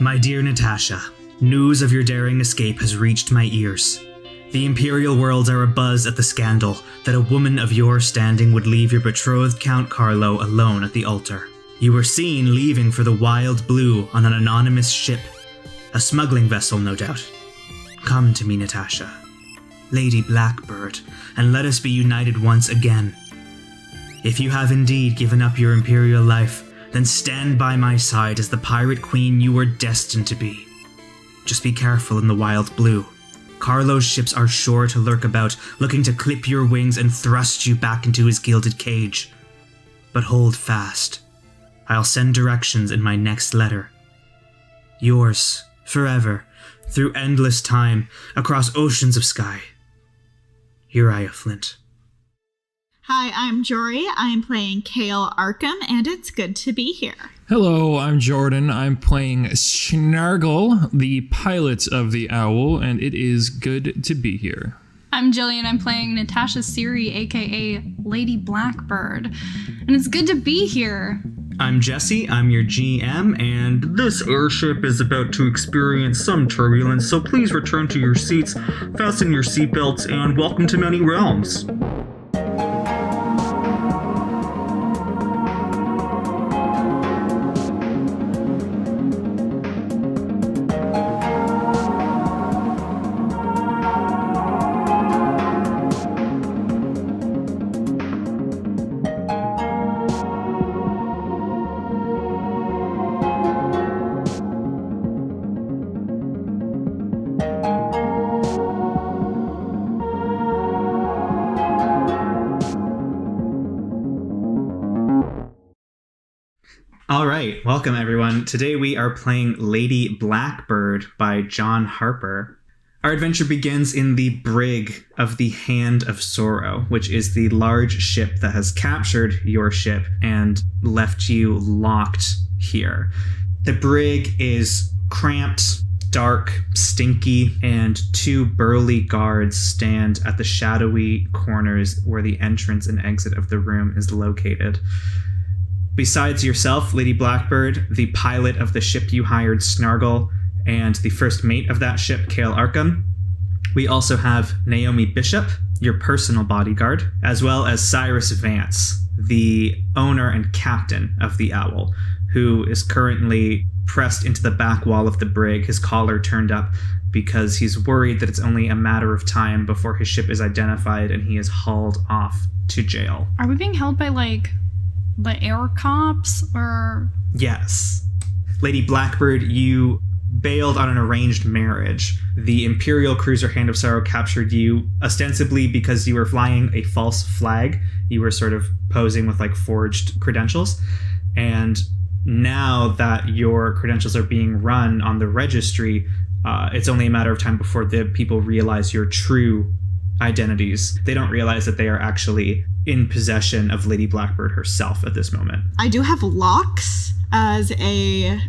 My dear Natasha, news of your daring escape has reached my ears. The Imperial worlds are abuzz at the scandal that a woman of your standing would leave your betrothed Count Carlo alone at the altar. You were seen leaving for the Wild Blue on an anonymous ship. A smuggling vessel, no doubt. Come to me, Natasha, Lady Blackbird, and let us be united once again. If you have indeed given up your Imperial life, then stand by my side as the pirate queen you were destined to be. Just be careful in the Wild Blue. Carlo's ships are sure to lurk about, looking to clip your wings and thrust you back into his gilded cage. But hold fast. I'll send directions in my next letter. Yours, forever, through endless time, across oceans of sky. Uriah Flint. Hi, I'm Jory. I'm playing Kale Arkham, and it's good to be here. Hello, I'm Jordan. I'm playing Snargle, the pilot of the Owl, and it is good to be here. I'm Jillian. I'm playing Natasha Siri, aka Lady Blackbird, and it's good to be here. I'm Jesse, I'm your GM, and this airship is about to experience some turbulence, so please return to your seats, fasten your seatbelts, and welcome to many realms. All right, welcome everyone. Today we are playing Lady Blackbird by John Harper. Our adventure begins in the brig of the Hand of Sorrow, which is the large ship that has captured your ship and left you locked here. The brig is cramped, dark, stinky, and two burly guards stand at the shadowy corners where the entrance and exit of the room is located. Besides yourself, Lady Blackbird, the pilot of the ship you hired, Snargle, and the first mate of that ship, Kale Arkham, we also have Naomi Bishop, your personal bodyguard, as well as Cyrus Vance, the owner and captain of the Owl, who is currently pressed into the back wall of the brig, his collar turned up, because he's worried that it's only a matter of time before his ship is identified and he is hauled off to jail. Are we being held by, the air cops, or...? Yes. Lady Blackbird, you bailed on an arranged marriage. The Imperial cruiser Hand of Sorrow captured you ostensibly because you were flying a false flag. You were sort of posing with forged credentials. And now that your credentials are being run on the registry, it's only a matter of time before the people realize your true identities. They don't realize that they are actually in possession of Lady Blackbird herself at this moment. I do have locks as a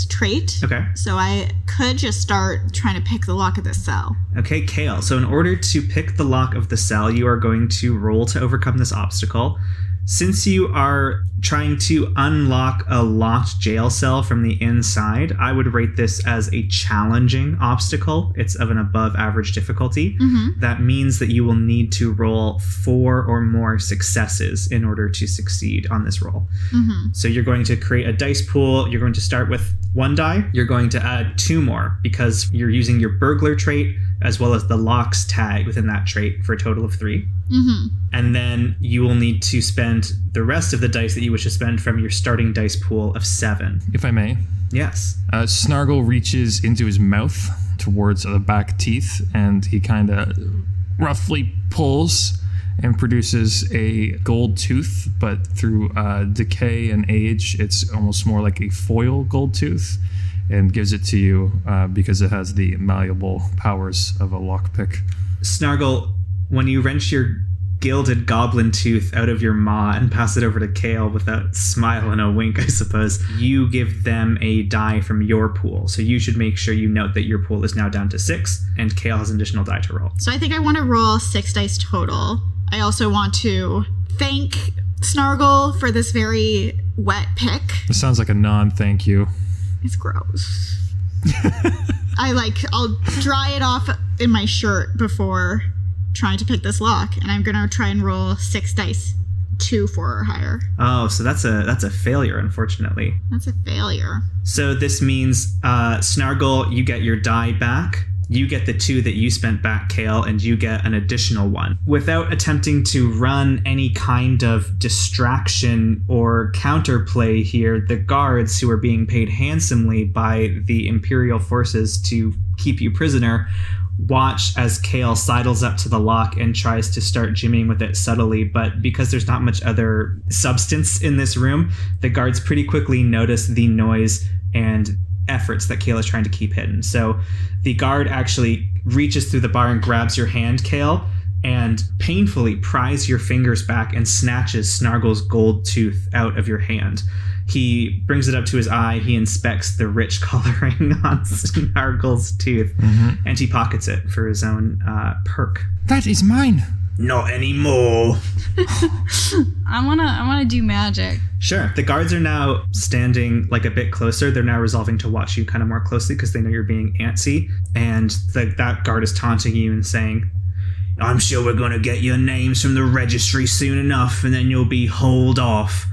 trait. Okay. So I could just start trying to pick the lock of this cell. Okay, Kale. So in order to pick the lock of the cell, you are going to roll to overcome this obstacle. Since you are trying to unlock a locked jail cell from the inside, I would rate this as a challenging obstacle. It's of an above average difficulty. Mm-hmm. That means that you will need to roll 4 or more successes in order to succeed on this roll. Mm-hmm. So you're going to create a dice pool. You're going to start with 1 die. You're going to add 2 more because you're using your burglar trait as well as the locks tag within that trait for a total of 3. Mm-hmm. And then you will need to spend the rest of the dice that you wish to spend from your starting dice pool of 7. If I may. Yes. Snargle reaches into his mouth towards the back teeth, and he kind of roughly pulls and produces a gold tooth, but through decay and age, it's almost more like a foil gold tooth, and gives it to you because it has the malleable powers of a lockpick. Snargle, when you wrench your gilded goblin tooth out of your maw and pass it over to Kale with a smile and a wink, I suppose, you give them a die from your pool. So you should make sure you note that your pool is now down to 6, and Kale has an additional die to roll. So I think I want to roll 6 dice total. I also want to thank Snargle for this very wet pick. This sounds like a non-thank you. It's gross. I'll dry it off in my shirt before trying to pick this lock, and I'm gonna try and roll 6 dice, 2 4 or higher. Oh, so that's a failure, unfortunately. That's a failure. So this means, Snargle, you get your die back. You get the 2 that you spent back, Kale, and you get an additional 1. Without attempting to run any kind of distraction or counterplay here, the guards, who are being paid handsomely by the Imperial forces to keep you prisoner, watch as Kale sidles up to the lock and tries to start jimmying with it subtly, but because there's not much other substance in this room, the guards pretty quickly notice the noise and efforts that Kale is trying to keep hidden. So the guard actually reaches through the bar and grabs your hand, Kale, and painfully pries your fingers back and snatches Snargle's gold tooth out of your hand. He brings it up to his eye, he inspects the rich coloring on Snargle's tooth, and he pockets it for his own perk. That is mine. Not anymore. I wanna do magic. Sure. The guards are now standing like a bit closer. They're now resolving to watch you kind of more closely because they know you're being antsy. And that guard is taunting you and saying, I'm sure we're going to get your names from the registry soon enough, and then you'll be hauled off.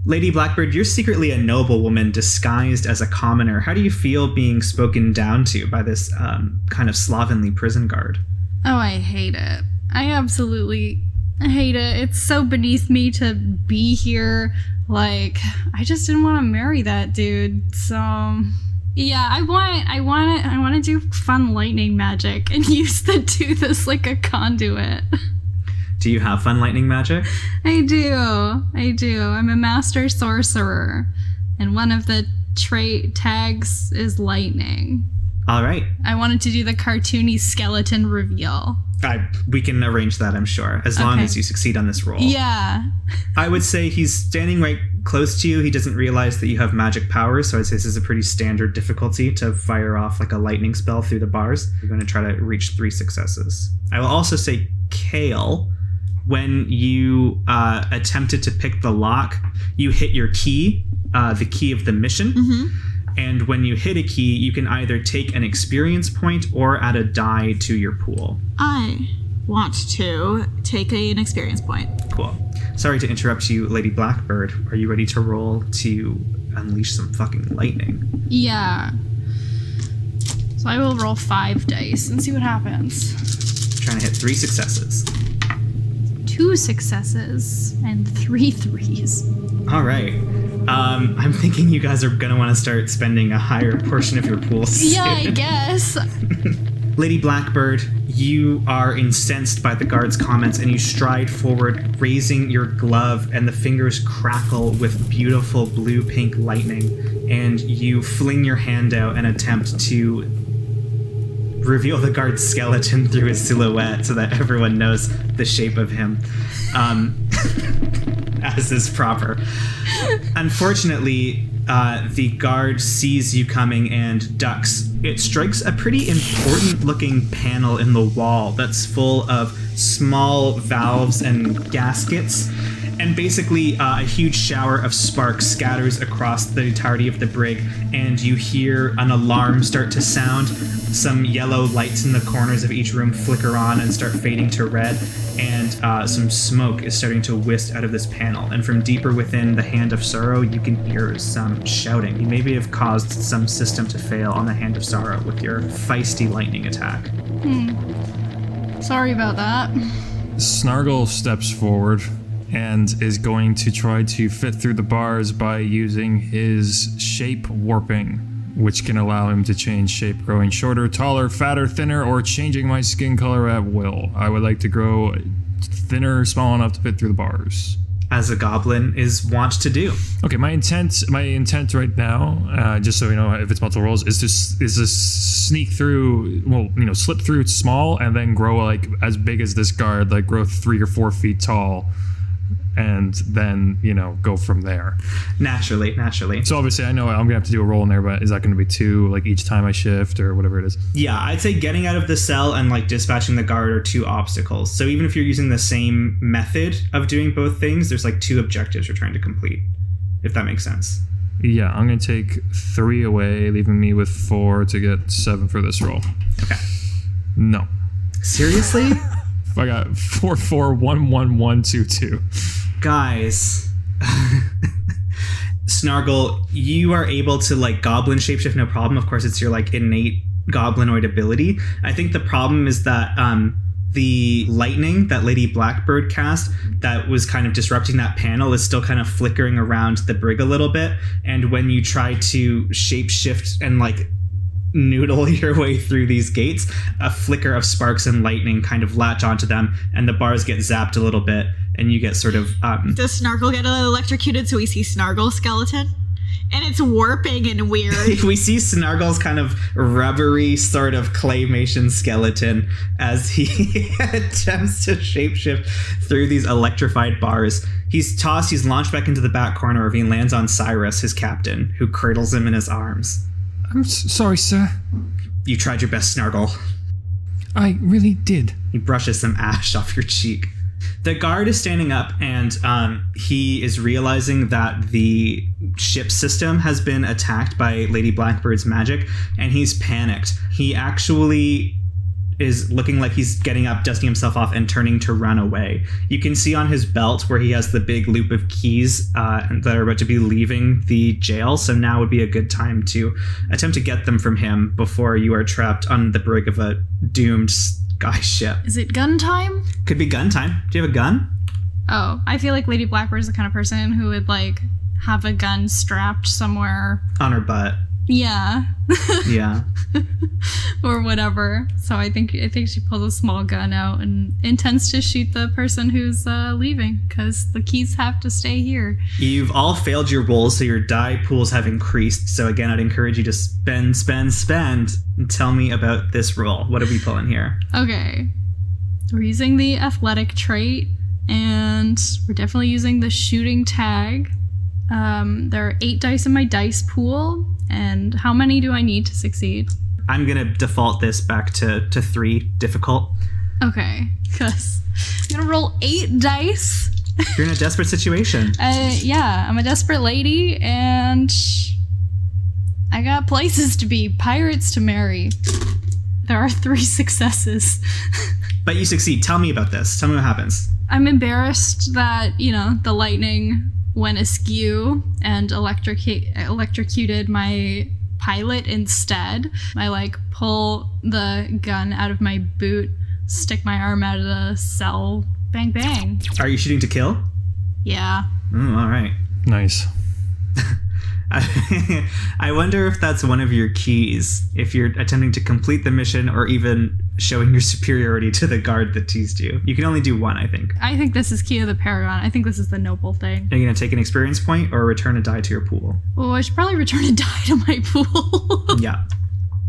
Lady Blackbird, you're secretly a noblewoman disguised as a commoner. How do you feel being spoken down to by this kind of slovenly prison guard? Oh, I hate it. I absolutely hate it. It's so beneath me to be here. Like, I just didn't want to marry that dude. So, yeah, I want to do fun lightning magic and use the tooth as like a conduit. Do you have fun lightning magic? I do. I'm a master sorcerer, and one of the trait tags is lightning. All right. I wanted to do the cartoony skeleton reveal. We can arrange that, I'm sure, as long as you succeed on this roll. Yeah. I would say he's standing right close to you. He doesn't realize that you have magic powers, so I'd say this is a pretty standard difficulty to fire off like a lightning spell through the bars. You're going to try to reach 3 successes. I will also say, Kale, when you attempted to pick the lock, you hit your key, the key of the mission. And when you hit a key, you can either take an experience point or add a die to your pool. I want to take an experience point. Cool. Sorry to interrupt you, Lady Blackbird. Are you ready to roll to unleash some fucking lightning? Yeah. So I will roll 5 dice and see what happens. Trying to hit 3 successes. 2 successes and 3 threes. All right. I'm thinking you guys are going to want to start spending a higher portion of your pool soon. Yeah, I guess. Lady Blackbird, you are incensed by the guard's comments and you stride forward, raising your glove, and the fingers crackle with beautiful blue-pink lightning, and you fling your hand out and attempt to reveal the guard's skeleton through his silhouette so that everyone knows the shape of him. As is proper. Unfortunately, the guard sees you coming and ducks. It strikes a pretty important looking panel in the wall that's full of small valves and gaskets. And basically, a huge shower of sparks scatters across the entirety of the brig, and you hear an alarm start to sound. Some yellow lights in the corners of each room flicker on and start fading to red, and some smoke is starting to whisk out of this panel. And from deeper within the Hand of Sorrow, you can hear some shouting. You maybe have caused some system to fail on the Hand of Sorrow with your feisty lightning attack. Sorry about that. Snargle steps forward and is going to try to fit through the bars by using his shape warping, which can allow him to change shape, growing shorter, taller, fatter, thinner, or changing my skin color at will. I would like to grow thinner, small enough to fit through the bars. As a goblin is wont to do. Okay, my intent right now, just so you know if it's multiple rolls, is to sneak through, slip through small and then grow like as big as this guard, like grow 3 or 4 feet tall, and then, go from there. Naturally. So obviously I know I'm gonna have to do a roll in there, but is that gonna be 2, like each time I shift or whatever it is? Yeah, I'd say getting out of the cell and like dispatching the guard are 2 obstacles. So even if you're using the same method of doing both things, there's like 2 objectives you're trying to complete, if that makes sense. Yeah, I'm going to take 3 away, leaving me with 4 to get 7 for this roll. Okay. No. Seriously? I got 4, 4, 1, 1, 1, 2, 2. Guys. Snargle, you are able to like goblin shapeshift no problem. Of course, it's your like innate goblinoid ability. I think the problem is that the lightning that Lady Blackbird cast that was kind of disrupting that panel is still kind of flickering around the brig a little bit. And when you try to shapeshift and like noodle your way through these gates, a flicker of sparks and lightning kind of latch onto them and the bars get zapped a little bit and you get sort of Does Snargle get electrocuted so we see Snargle's skeleton? And it's warping and weird. we see Snargle's kind of rubbery sort of claymation skeleton as he attempts to shapeshift through these electrified bars. He's launched back into the back corner of he lands on Cyrus, his captain, who cradles him in his arms. I'm sorry, sir. You tried your best, Snargle. I really did. He brushes some ash off your cheek. The guard is standing up and he is realizing that the ship system has been attacked by Lady Blackbird's magic and he's panicked. He actually is looking like he's getting up, dusting himself off and turning to run away. You can see on his belt where he has the big loop of keys that are about to be leaving the jail. So now would be a good time to attempt to get them from him before you are trapped on the brig of a doomed sky ship. Is it gun time? Could be gun time. Do you have a gun? Oh, I feel like Lady Blackbird is the kind of person who would like have a gun strapped somewhere. On her butt. Yeah. Yeah. Or whatever. So I think she pulls a small gun out and intends to shoot the person who's leaving because the keys have to stay here. You've all failed your rolls, so your die pools have increased. So again, I'd encourage you to spend, and tell me about this roll. What are we pulling here? Okay. We're using the athletic trait, and we're definitely using the shooting tag. There are 8 dice in my dice pool, and how many do I need to succeed? I'm going to default this back to 3 difficult. Okay, because I'm going to roll 8 dice. You're in a desperate situation. Yeah, I'm a desperate lady, and I got places to be, pirates to marry. There are 3 successes. But you succeed. Tell me about this. Tell me what happens. I'm embarrassed that, the lightning went askew and electrocuted my pilot instead. I pull the gun out of my boot, stick my arm out of the cell, bang bang. Are you shooting to kill? Yeah. All right. Nice. I wonder if that's one of your keys, if you're attempting to complete the mission or even showing your superiority to the guard that teased you. You can only do one, I think. I think this is key of the Paragon. I think this is the noble thing. Are you going to take an experience point or return a die to your pool? Oh, I should probably return a die to my pool. Yeah.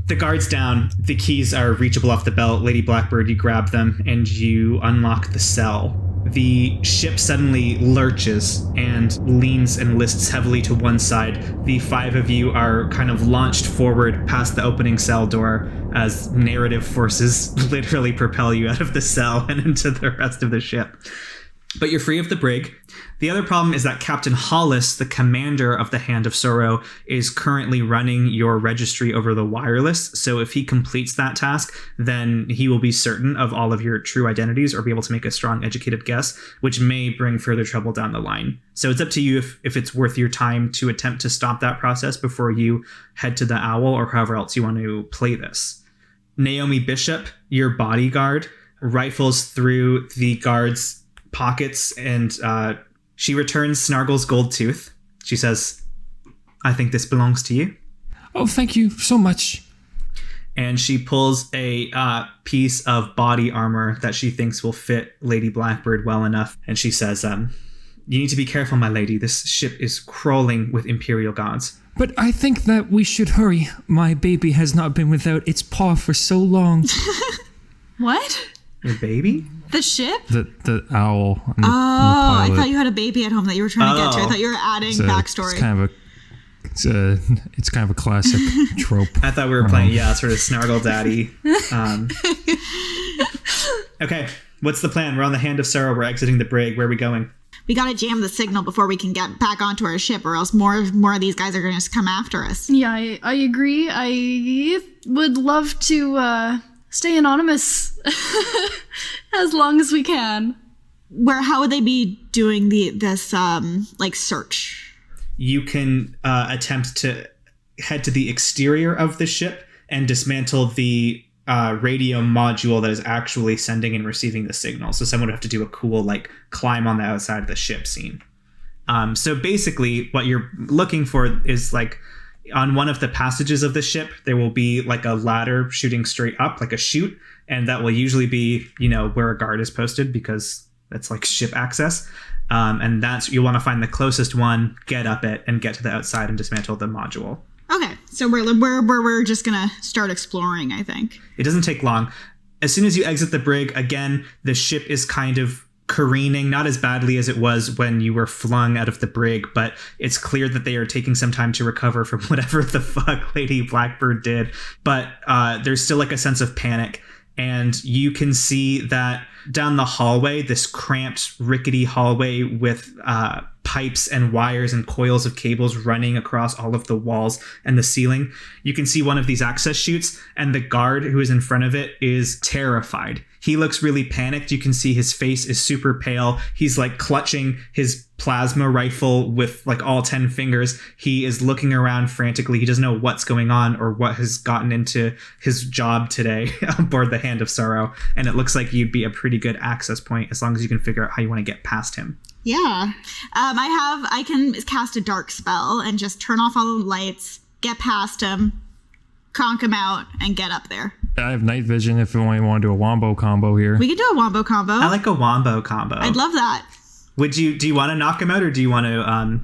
The guard's down. The keys are reachable off the belt. Lady Blackbird, you grab them and you unlock the cell. The ship suddenly lurches and leans and lists heavily to one side. The 5 of you are kind of launched forward past the opening cell door as narrative forces literally propel you out of the cell and into the rest of the ship. But you're free of the brig. The other problem is that Captain Hollis, the commander of the Hand of Sorrow, is currently running your registry over the wireless. So if he completes that task, then he will be certain of all of your true identities or be able to make a strong, educated guess, which may bring further trouble down the line. So it's up to you if it's worth your time to attempt to stop that process before you head to the Owl or however else you want to play this. Naomi Bishop, your bodyguard, rifles through the guard's pockets and she returns Snargle's gold tooth. She says, "I think this belongs to you." Oh, thank you so much. And she pulls a piece of body armor that she thinks will fit Lady Blackbird well enough. And she says, "You need to be careful, my lady. This ship is crawling with Imperial guards." But I think that we should hurry. My baby has not been without its paw for so long. What? Your baby? The ship? The owl. And the I pilot. thought you had a baby at home that you were trying to get to. I thought you were adding backstory. It's kind of a classic trope. I thought we were playing, sort of Snargle Daddy. Okay, what's the plan? We're on the Hand of Sorrow. We're exiting the brig. Where are we going? We gotta jam the signal before we can get back onto our ship, or else more of these guys are gonna just come after us. Yeah, I agree. I would love to stay anonymous as long as we can. How would they be doing this search? You can attempt to head to the exterior of the ship and dismantle the radio module that is actually sending and receiving the signal. So someone would have to do a cool climb on the outside of the ship scene. So basically what you're looking for is on one of the passages of the ship, there will be a ladder shooting straight up, like a chute. And that will usually be, where a guard is posted, because that's ship access. And you want to find the closest one, get up it, and get to the outside and dismantle the module. Okay, so we're just gonna start exploring, I think. It doesn't take long. As soon as you exit the brig, again, the ship is kind of careening, not as badly as it was when you were flung out of the brig, but it's clear that they are taking some time to recover from whatever the fuck Lady Blackbird did. But there's still a sense of panic. And you can see that down the hallway, this cramped, rickety hallway with pipes and wires and coils of cables running across all of the walls and the ceiling. You can see one of these access chutes, and the guard who is in front of it is terrified. He looks really panicked. You can see his face is super pale. He's clutching his plasma rifle with all 10 fingers. He is looking around frantically. He doesn't know what's going on or what has gotten into his job today aboard the Hand of Sorrow. And it looks like you'd be a pretty good access point as long as you can figure out how you want to get past him. Yeah. I can cast a dark spell and just turn off all the lights, get past him, conk him out, and get up there. I have night vision if we want to do a wombo combo here. We could do a wombo combo. I like a wombo combo. I'd love that. Do you want to knock him out, or do you want to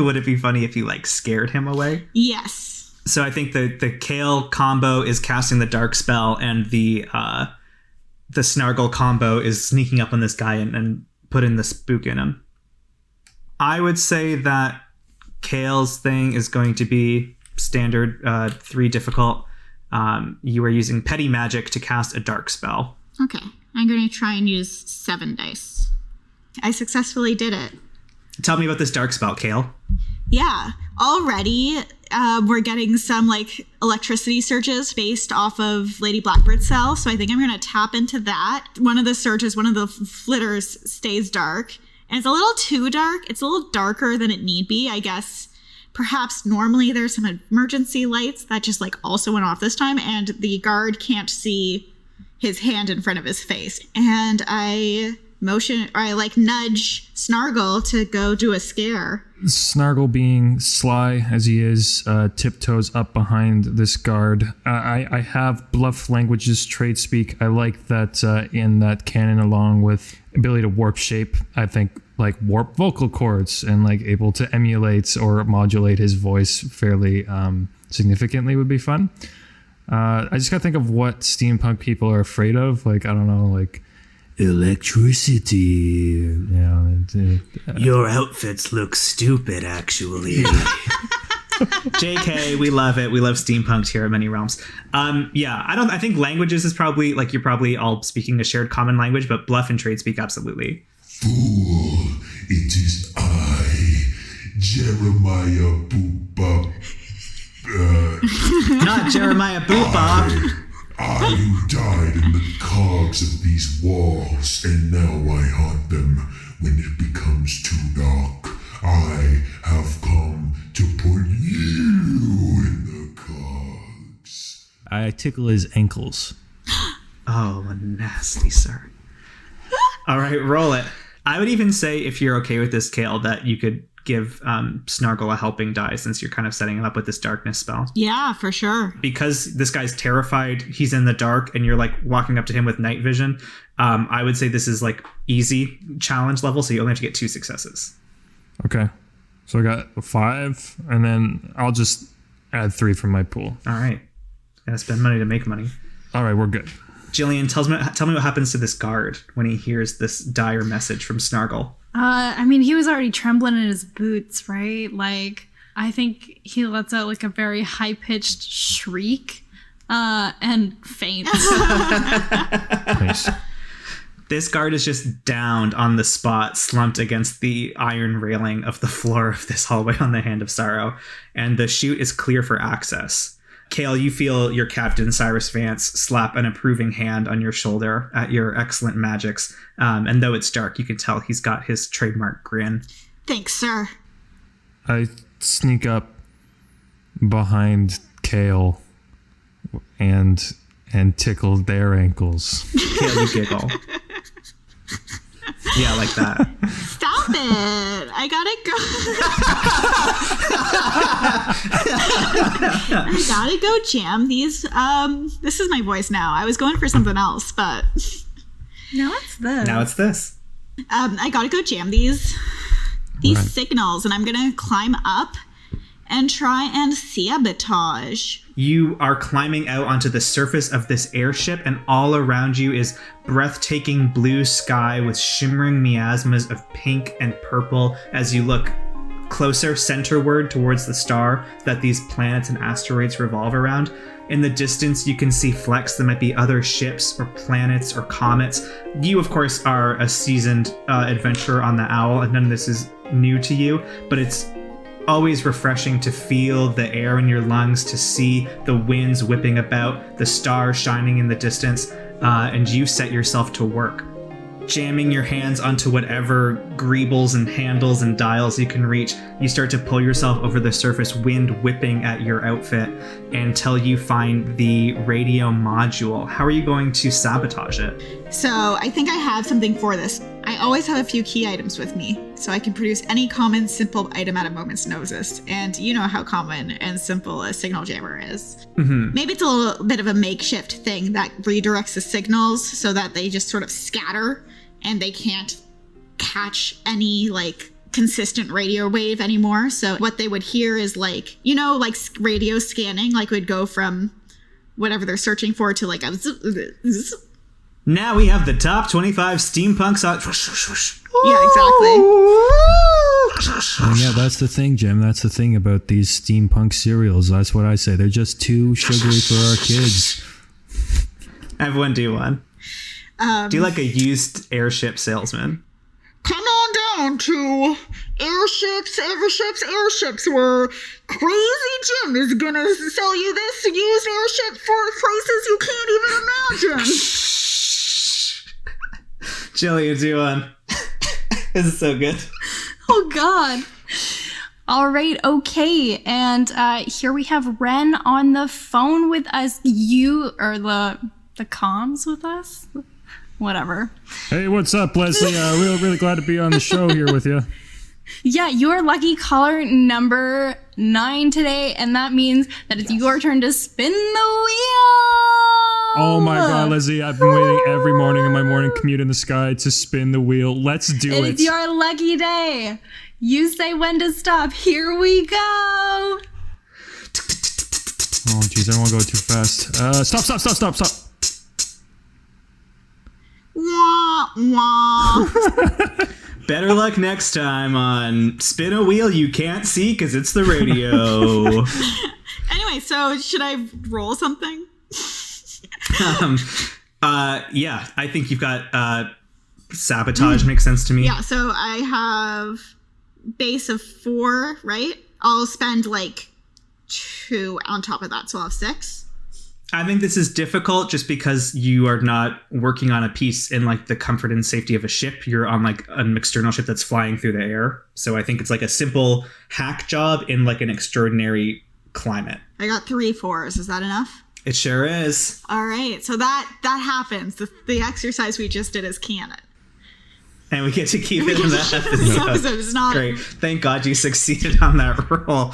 would it be funny if you scared him away? Yes. So I think the Kale combo is casting the dark spell, and the Snargle combo is sneaking up on this guy and putting the spook in him. I would say that Kale's thing is going to be standard 3 difficult. You are using petty magic to cast a dark spell. Okay. I'm going to try and use 7 dice. I successfully did it. Tell me about this dark spell, Kale. Yeah. Already, we're getting some electricity surges based off of Lady Blackbird's cell. So I think I'm going to tap into that. One of the surges, one of the flitters stays dark. And it's a little too dark. It's a little darker than it need be, I guess. Perhaps normally there's some emergency lights that just also went off this time, and the guard can't see his hand in front of his face. And I nudge Snargle to go do a scare. Snargle, being sly as he is, tiptoes up behind this guard. I have bluff languages trade speak. I like that in that canon, along with ability to warp shape. I think warp vocal cords and able to emulate or modulate his voice fairly significantly would be fun. I just gotta think of what steampunk people are afraid of. I don't know, electricity. Your outfits look stupid, actually. JK, we love it. We love steampunks here at Many Realms. I think languages is probably you're probably all speaking a shared common language, but bluff and trade speak, absolutely. Fool, it is I, Jeremiah Boop. Not Jeremiah Boop. I who died in the cogs of these walls, and now I haunt them when it becomes too dark. I have come to put you in the cogs. I tickle his ankles. Oh, nasty, sir. All right, roll it. I would even say, if you're okay with this, Kale, that you could give Snargle a helping die, since you're kind of setting him up with this darkness spell. Yeah, for sure. Because this guy's terrified, he's in the dark, and you're walking up to him with night vision. I would say this is easy challenge level, so you only have to get 2 successes. Okay. So I got 5, and then I'll just add 3 from my pool. All right. Gotta spend money to make money. All right, we're good. Jillian, tell me what happens to this guard when he hears this dire message from Snargle. He was already trembling in his boots, right? I think he lets out a very high-pitched shriek and faints. Nice. This guard is just downed on the spot, slumped against the iron railing of the floor of this hallway on the Hand of Sorrow, and the chute is clear for access. Kale, you feel your captain, Cyrus Vance, slap an approving hand on your shoulder at your excellent magics, and though it's dark, you can tell he's got his trademark grin. Thanks, sir. I sneak up behind Kale and tickle their ankles. Kale, you giggle. Yeah, like that. Stop it. I gotta go jam these. This is my voice now. I was going for something else, but Now it's this. I gotta go jam these Right. signals, and I'm gonna climb up and try and sabotage. You are climbing out onto the surface of this airship, and all around you is breathtaking blue sky with shimmering miasmas of pink and purple as you look closer, centerward towards the star that these planets and asteroids revolve around. In the distance, you can see flecks that might be other ships or planets or comets. You, of course, are a seasoned adventurer on the Owl, and none of this is new to you, but it's always refreshing to feel the air in your lungs, to see the winds whipping about, the stars shining in the distance, and you set yourself to work, jamming your hands onto whatever greebles and handles and dials you can reach. You start to pull yourself over the surface, wind whipping at your outfit, until you find the radio module. How are you going to sabotage it? So I think I have something for this. I always have a few key items with me, so I can produce any common, simple item at a moment's notice. And you know how common and simple a signal jammer is. Mm-hmm. Maybe it's a little bit of a makeshift thing that redirects the signals so that they just sort of scatter and they can't catch any like consistent radio wave anymore. So what they would hear is like, you know, like radio scanning, like would go from whatever they're searching for to like a zzz. Now we have the top 25 steampunk Yeah, exactly. Yeah, that's the thing, Jim. That's the thing about these steampunk cereals. That's what I say. They're just too sugary for our kids. Everyone do one. Do like a used airship salesman. Come on down to airships, where Crazy Jim is gonna sell you this used airship for prices you can't even imagine. Jillian, do one. This is so good. Oh, God. All right, okay. And here we have Ren on the phone with us. You are the comms with us? Whatever. Hey, what's up, Leslie? Really glad to be on the show here with you. Yeah, you're lucky caller number 9 today, and that means that it's your turn to spin the wheel. Oh my God, Leslie, I've been waiting every morning in my morning commute in the sky to spin the wheel. Let's do it. It's your lucky day. You say when to stop. Here we go. Oh, jeez, I don't want to go too fast. Stop. Wah, wah. Better luck next time on Spin a Wheel You Can't See because it's the radio. Anyway, so should I roll something? Yeah, I think you've got sabotage makes sense to me. Yeah, so I have base of 4, right? I'll spend like 2 on top of that, so I'll have 6. I think this is difficult just because you are not working on a piece in like the comfort and safety of a ship. You're on like an external ship that's flying through the air. So I think it's like a simple hack job in like an extraordinary climate. I got 3 4s. Is that enough? It sure is. All right, so that happens. The exercise we just did is canon. And we get to keep it in that episode. It's not Great. Thank God you succeeded on that roll.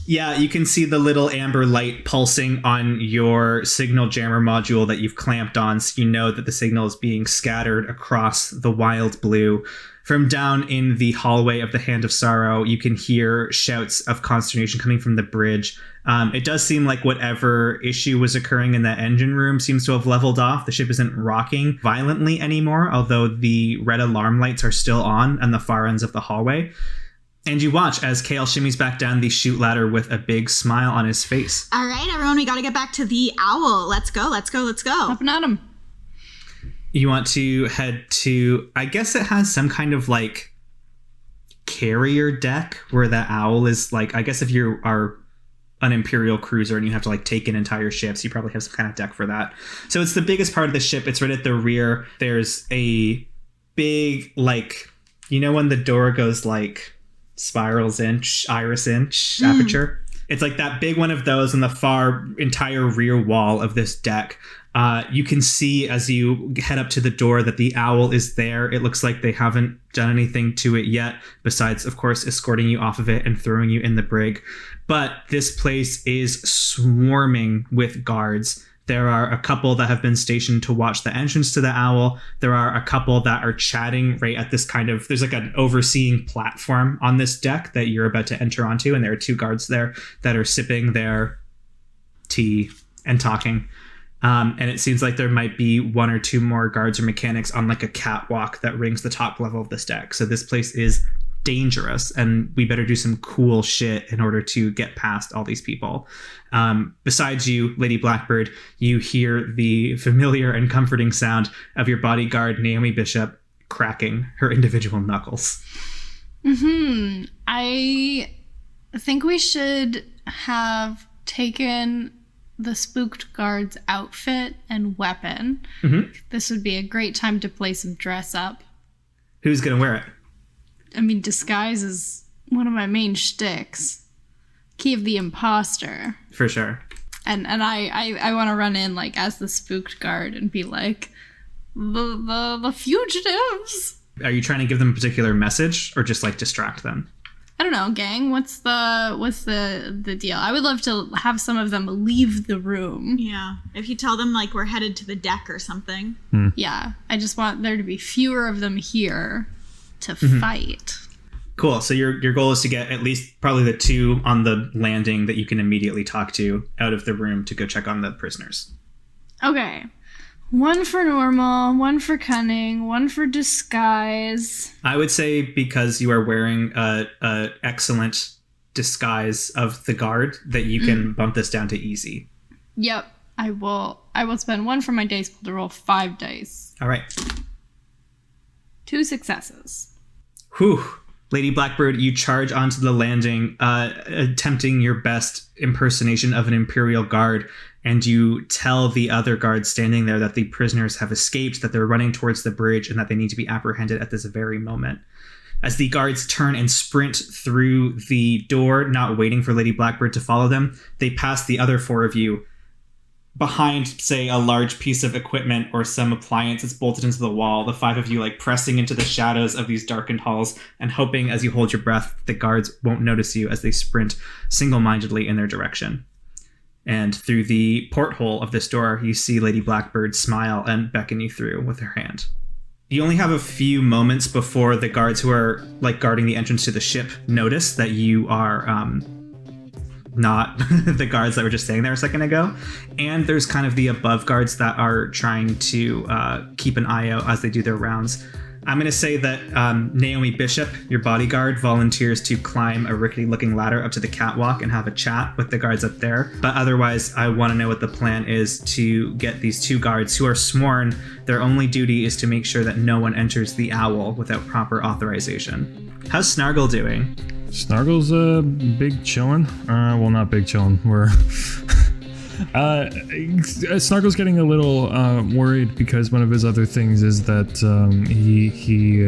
Yeah, you can see the little amber light pulsing on your signal jammer module that you've clamped on, so you know that the signal is being scattered across the wild blue. From down in the hallway of the Hand of Sorrow, you can hear shouts of consternation coming from the bridge. It does seem like whatever issue was occurring in that engine room seems to have leveled off. The ship isn't rocking violently anymore, although the red alarm lights are still on the far ends of the hallway. And you watch as Kale shimmies back down the chute ladder with a big smile on his face. All right, everyone, we got to get back to the owl. Let's go. Up and at 'em. You want to head to, I guess it has some kind of like carrier deck where the owl is like, I guess if you are an Imperial cruiser and you have to like take in entire ships, you probably have some kind of deck for that. So it's the biggest part of the ship. It's right at the rear. There's a big, like, you know when the door goes like spirals in, iris in, aperture? It's like that big one of those on the far entire rear wall of this deck. You can see as you head up to the door that the owl is there. It looks like they haven't done anything to it yet, besides, of course, escorting you off of it and throwing you in the brig. But this place is swarming with guards. There are a couple that have been stationed to watch the entrance to the owl. There are a couple that are chatting right at this kind of, there's like an overseeing platform on this deck that you're about to enter onto. And there are 2 guards there that are sipping their tea and talking. And it seems like there might be 1 or 2 more guards or mechanics on like a catwalk that rings the top level of this deck. So this place is dangerous, and we better do some cool shit in order to get past all these people. Besides you, Lady Blackbird, you hear the familiar and comforting sound of your bodyguard, Naomi Bishop, cracking her individual knuckles. I think we should have taken the spooked guard's outfit and weapon. This would be a great time to play some dress up. Who's gonna wear it? I mean, disguise is one of my main shticks. Key of the imposter. For sure. And I want to run in like as the spooked guard and be like, the fugitives. Are you trying to give them a particular message or just like distract them? I don't know, gang. What's the deal? I would love to have some of them leave the room. Yeah. If you tell them like we're headed to the deck or something. Yeah. I just want there to be fewer of them here to fight. Cool. So your goal is to get at least probably the 2 on the landing that you can immediately talk to out of the room to go check on the prisoners. Okay. 1 for normal, 1 for cunning, 1 for disguise. I would say because you are wearing a excellent disguise of the guard that you can bump this down to easy. Yep. I will spend 1 for my dice pool to roll 5 dice. All right. 2 successes. Whew. Lady Blackbird, you charge onto the landing, attempting your best impersonation of an Imperial guard, and you tell the other guards standing there that the prisoners have escaped, that they're running towards the bridge, and that they need to be apprehended at this very moment. As the guards turn and sprint through the door, not waiting for Lady Blackbird to follow them, they pass the other 4 of you behind, say, a large piece of equipment or some appliance that's bolted into the wall, the 5 of you like pressing into the shadows of these darkened halls and hoping as you hold your breath the guards won't notice you as they sprint single-mindedly in their direction. And through the porthole of this door, you see Lady Blackbird smile and beckon you through with her hand. You only have a few moments before the guards who are like guarding the entrance to the ship notice that you are not the guards that were just staying there a second ago. And there's kind of the above guards that are trying to keep an eye out as they do their rounds. I'm going to say that Naomi Bishop, your bodyguard, volunteers to climb a rickety-looking ladder up to the catwalk and have a chat with the guards up there. But otherwise, I want to know what the plan is to get these 2 guards who are sworn. Their only duty is to make sure that no one enters the owl without proper authorization. How's Snargle doing? Snargle's big chillin'. Well, not big chillin'. We're Snargle's getting a little worried because one of his other things is that he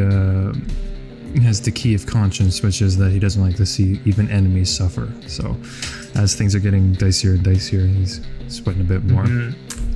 has the key of conscience, which is that he doesn't like to see even enemies suffer. So as things are getting dicier and dicier, he's sweating a bit more.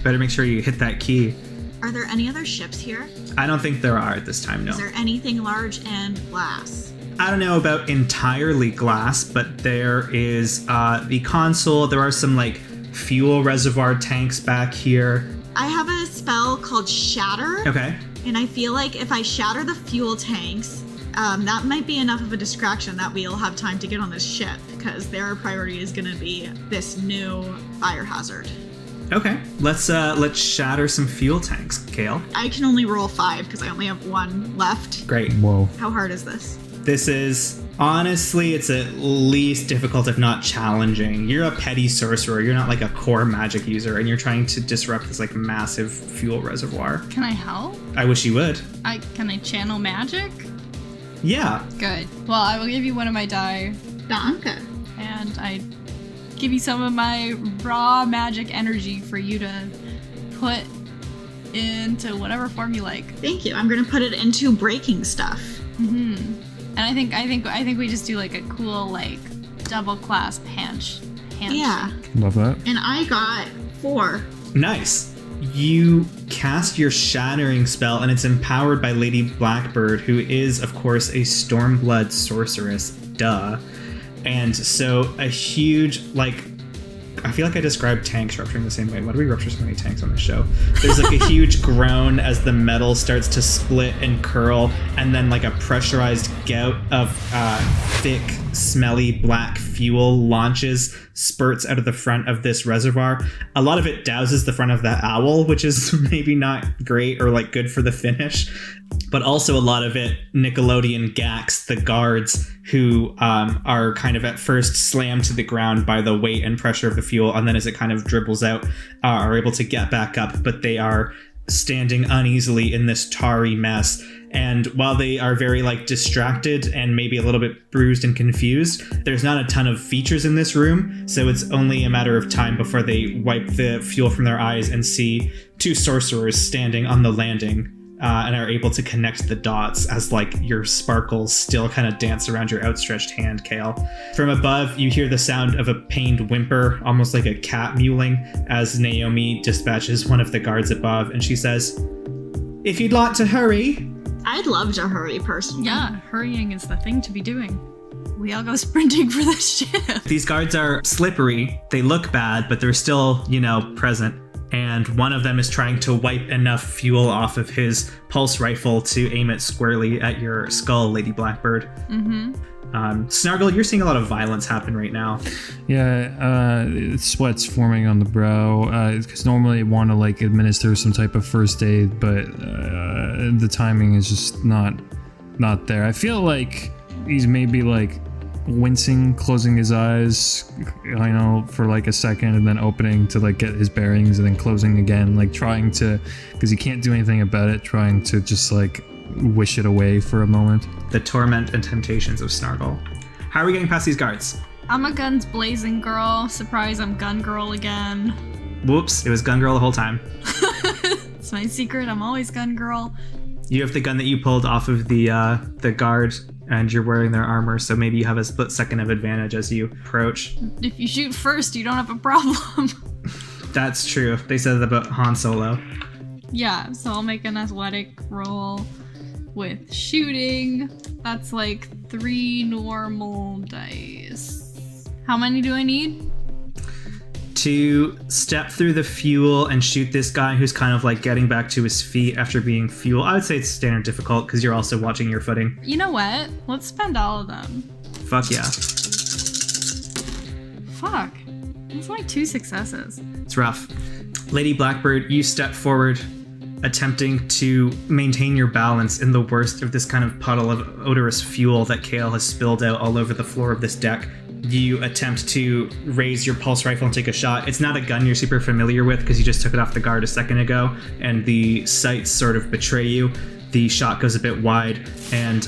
Better make sure you hit that key. Are there any other ships here? I don't think there are at this time, no. Is there anything large and glass? I don't know about entirely glass, but there is the console. There are some like fuel reservoir tanks back here. I have a spell called Shatter. Okay. And I feel like if I shatter the fuel tanks, that might be enough of a distraction that we'll have time to get on this ship, because their priority is going to be this new fire hazard. Okay, let's shatter some fuel tanks, Kale. I can only roll 5 because I only have 1 left. Great. Whoa. How hard is this? This is Honestly, it's at least difficult, if not challenging. You're a petty sorcerer. You're not like a core magic user, and you're trying to disrupt this like massive fuel reservoir. Can I help? I wish you would. Can I channel magic? Yeah. Good. Well, I will give you one of my die, Danke. and I give you some of my raw magic energy for you to put into whatever form you like. Thank you. I'm gonna put it into breaking stuff. Mm-hmm. And I think we just do like a cool like double clasp handshake. Yeah. Love that. And I got 4. Nice. You cast your shattering spell, and it's empowered by Lady Blackbird, who is, of course, a Stormblood sorceress. Duh. And so a huge, like, I feel like I described tanks rupturing the same way. Why do we rupture so many tanks on this show? There's like a huge groan as the metal starts to split and curl, and then like a pressurized gout of thick, smelly black fuel launches, spurts out of the front of this reservoir. A lot of it douses the front of the owl, which is maybe not great or like good for the finish. But also a lot of it Nickelodeon gacks the guards, who are kind of at first slammed to the ground by the weight and pressure of the fuel, and then as it kind of dribbles out, are able to get back up, but they are standing uneasily in this tarry mess. And while they are very like distracted and maybe a little bit bruised and confused, there's not a ton of features in this room, so it's only a matter of time before they wipe the fuel from their eyes and see 2 sorcerers standing on the landing. And are able to connect the dots as like your sparkles still kind of dance around your outstretched hand, Kale. From above, you hear the sound of a pained whimper, almost like a cat mewling, as Naomi dispatches one of the guards above, and she says, "If you'd like to hurry." I'd love to hurry personally. Yeah, hurrying is the thing to be doing. We all go sprinting for this ship. These guards are slippery. They look bad, but they're still, present. And one of them is trying to wipe enough fuel off of his pulse rifle to aim it squarely at your skull, Lady Blackbird. Mm-hmm. Snargle, you're seeing a lot of violence happen right now. Yeah, sweat's forming on the brow. Because normally I want to like administer some type of first aid, but the timing is just not there. I feel like he's maybe like wincing, closing his eyes, for like a second, and then opening to like get his bearings, and then closing again, like trying to, because he can't do anything about it, trying to just like wish it away for a moment. The torment and temptations of Snargle. How are we getting past these guards? I'm a guns blazing girl. Surprise, I'm gun girl again. Whoops, it was gun girl the whole time. It's my secret, I'm always gun girl. You have the gun that you pulled off of the guard, and you're wearing their armor, so maybe you have a split second of advantage as you approach. If you shoot first, you don't have a problem. That's true. They said that about Han Solo. Yeah, so I'll make an athletic roll with shooting. That's like 3 normal dice. How many do I need? To step through the fuel and shoot this guy who's kind of like getting back to his feet after being fuel. I would say it's standard difficult because you're also watching your footing. You know what? Let's spend all of them. Fuck yeah. Fuck. It's like 2 successes. It's rough. Lady Blackbird, you step forward, attempting to maintain your balance in the worst of this kind of puddle of odorous fuel that Kale has spilled out all over the floor of this deck. You attempt to raise your pulse rifle and take a shot. It's not a gun you're super familiar with because you just took it off the guard a second ago, and the sights sort of betray you. The shot goes a bit wide, and